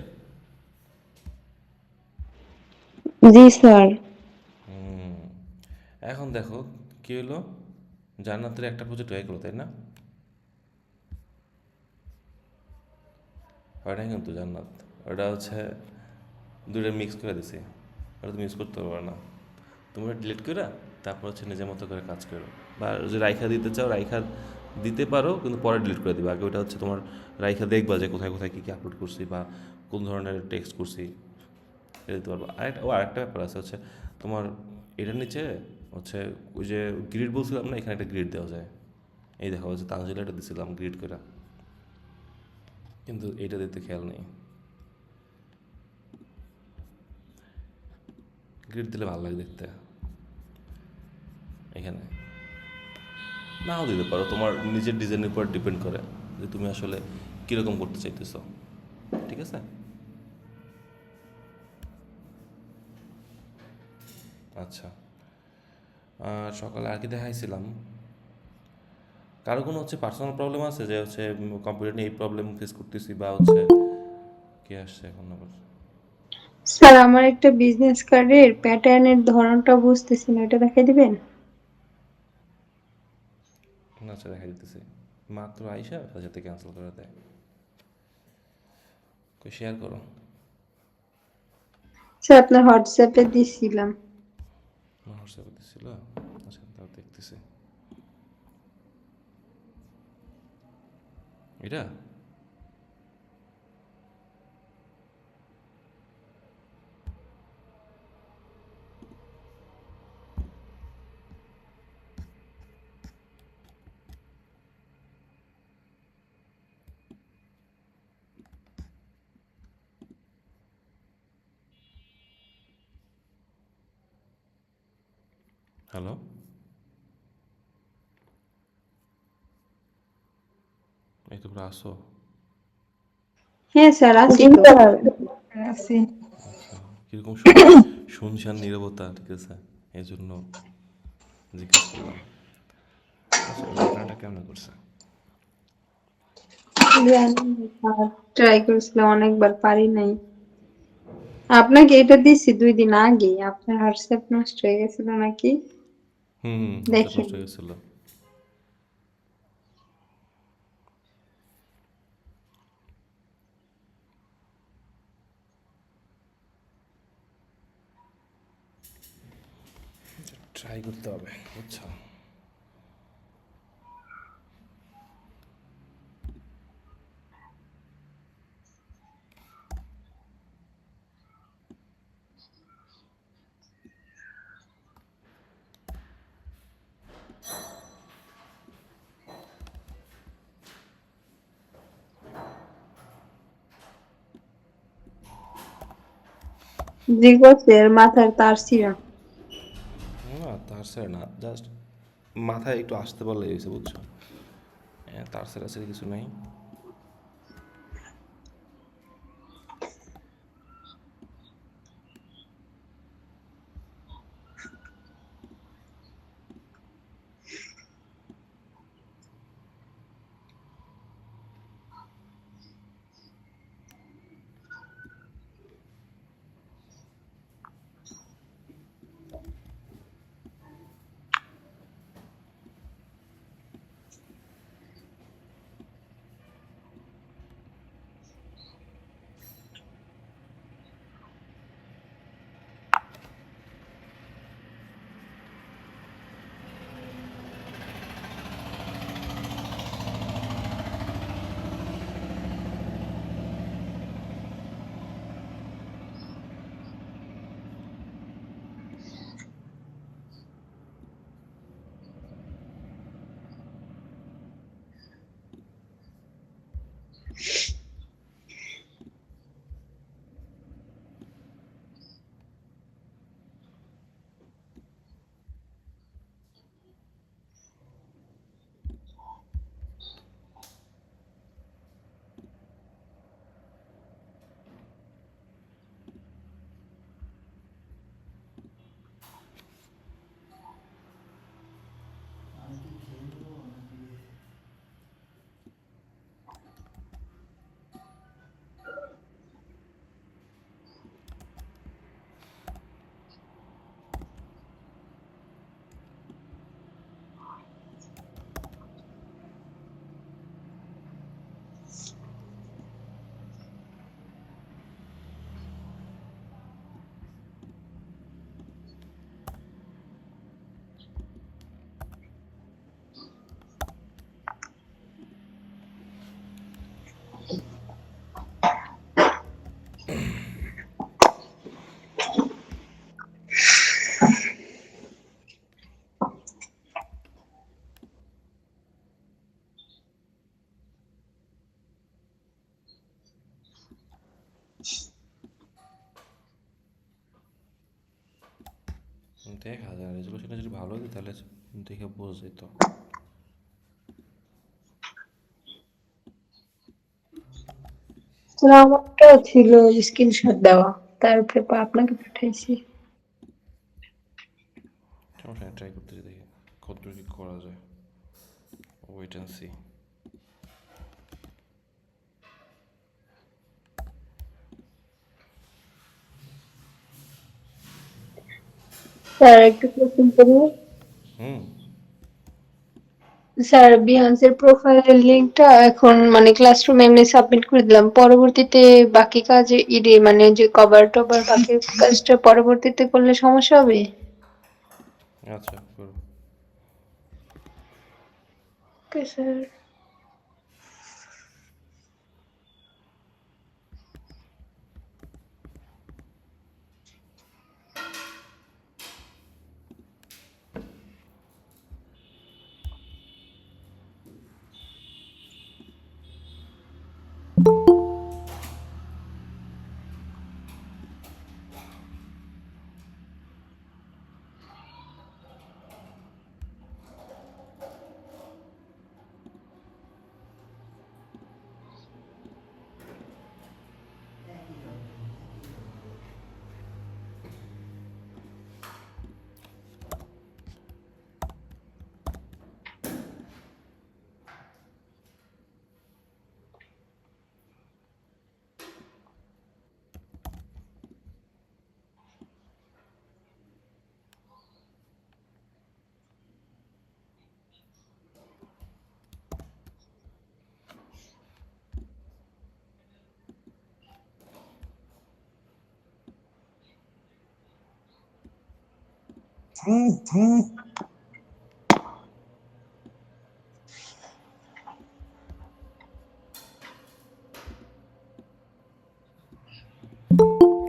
জি স্যার। হুম। এখন দেখো কি হলো, জান্নাতের একটা প্রজেক্ট হয়ে গেলো, তাই না? হয় না কিন্তু জান্নাত, ওটা হচ্ছে 2টা মিক্স করে দিছি, ওটা তুমি ইউজ করতে পারবে না। তুমি ওটা ডিলিট করে তারপর হচ্ছে নিজের মতো করে কাজ করো, বা যদি রাইখা দিতে চাও রাইখা দিতে পারো, কিন্তু পরে ডিলিট করে দিবে। আগে ওটা হচ্ছে তোমার রাইখা দেখবা যে কোথায় কোথায় কী কী আপলোড করছি বা কোন ধরনের টেক্সট করছি, এটা দিতে পারবো। আরেকটা ব্যাপার আছে হচ্ছে তোমার এটার নিচে হচ্ছে ওই যে গ্রিড বলছিলাম না, এখানে একটা গ্রিড দেওয়া যায়। এই দেখো হচ্ছে তানজিলা এটা দিছিলাম গ্রিড করে, কিন্তু এইটা দিতে খেয়াল নেই। গ্রিড দিলে ভালো লাগে দেখতে। এখানে নাও দিতে পারো, তোমার নিজের ডিজাইনের উপর ডিপেন্ড করে যে তুমি আসলে কীরকম করতে চাইতেছো, ঠিক আছে? আচ্ছা, আর সকালে আর কি দেখাইছিলাম, কারো কোনো হচ্ছে পার্সোনাল প্রবলেম আছে যে হচ্ছে কম্পিউটার নিয়ে এই প্রবলেম ফেস করতেছি, বা হচ্ছে কে আসছে এখন আবার? স্যার আমার একটা বিজনেস কার্ডের প্যাটার্নের ধরনটা বুঝতেছি না, এটা দেখাই দিবেন? আচ্ছা দেখা দিতেছি, মাত্র আইসা সাথে সাথে ক্যান্সেল করে দেয়। কই শেয়ার করো। স্যার আপনার হোয়াটসঅ্যাপে দিছিলাম। আমার হোয়াটসঅ্যাপে দিচ্ছিল, আচ্ছা তাও দেখতেছি। এটা হ্যালো, এই তোমরা আসো? হ্যাঁ স্যার আছি জি তো। স্যার। আছি। আচ্ছা, কীরকম শুনশান নীরবতা, ঠিক আছে, এই জন্য জিজ্ঞেস করলাম। আচ্ছা এই প্যাটার্নটা কেমন করছে? ট্রাই করেছিলাম অনেকবার, পারি নাই। আপনাকে এটা দিছি 2 দিন আগে, আপনার হোয়াটসঅ্যাপ নষ্ট হয়ে গেছিল নাকি? হুম, হোয়াটসঅ্যাপ দেখেন। নষ্ট হয়ে গেছিল। ট্রাই করতে হবে, বুঝছো? জি করছে, এর মাথার তার ছিঁড়া। না তার স্যার না, জাস্ট মাথায় একটু আসতে পারলে হয়েছে, বুঝছো? তার স্যার আছে কিছু নাই। দেখা যায় রেজলিউশনটা যদি ভালো হতো তাহলে দেখে বোঝা যেত। স্যার আমারটাও ছিল স্ক্রিনশট দেওয়া, তারপরে আপনাকে পাঠাইছি। সমস্যা ট্রাই করতেছি, দেখি কতদূর কি করা যায়। Wait and see. স্যার একটু কোশ্চেন করবো? হুম। স্যার বিহান্সের প্রোফাইলের লিংকটা এখন মানে ক্লাসরুমে এমনি সাবমিট করে দিলাম, পরবর্তীতে বাকি কাজ মানে যে কভার টভার বাকি কাজটা পরবর্তীতে করলে সমস্যা হবে? আচ্ছা করো। Okay sir.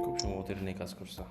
খুব সম্ভবত এটা নিয়ে কাজ করছে।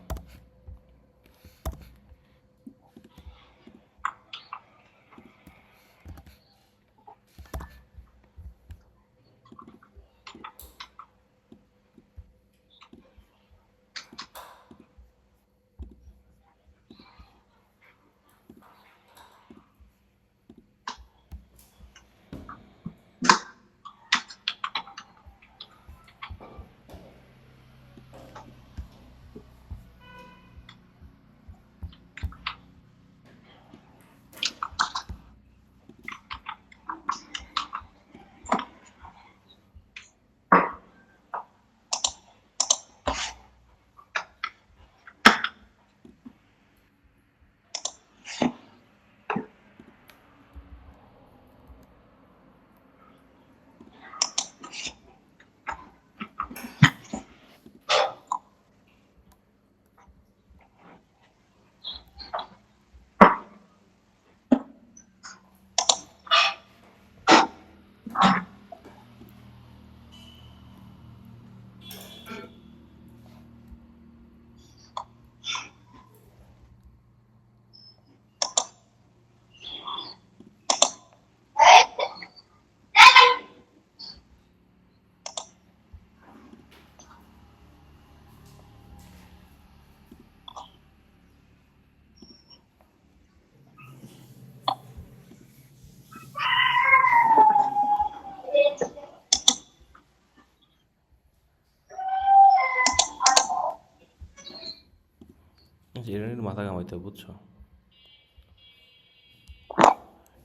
এটা নিয়ে মাথা ঘামাইতে হবে, বুঝছো?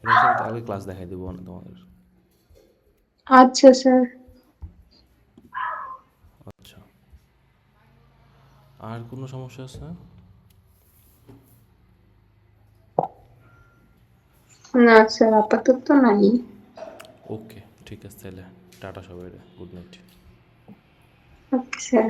এটা হচ্ছে আমি কালকে ক্লাস দেখাই দেবো না তোমাদের। আচ্ছা স্যার। আচ্ছা, আর কোনো সমস্যা আছে? না স্যার আপাতত নাই। ওকে ঠিক আছে, তাহলে টাটা সবাই, গুড নাইট। Okay sir.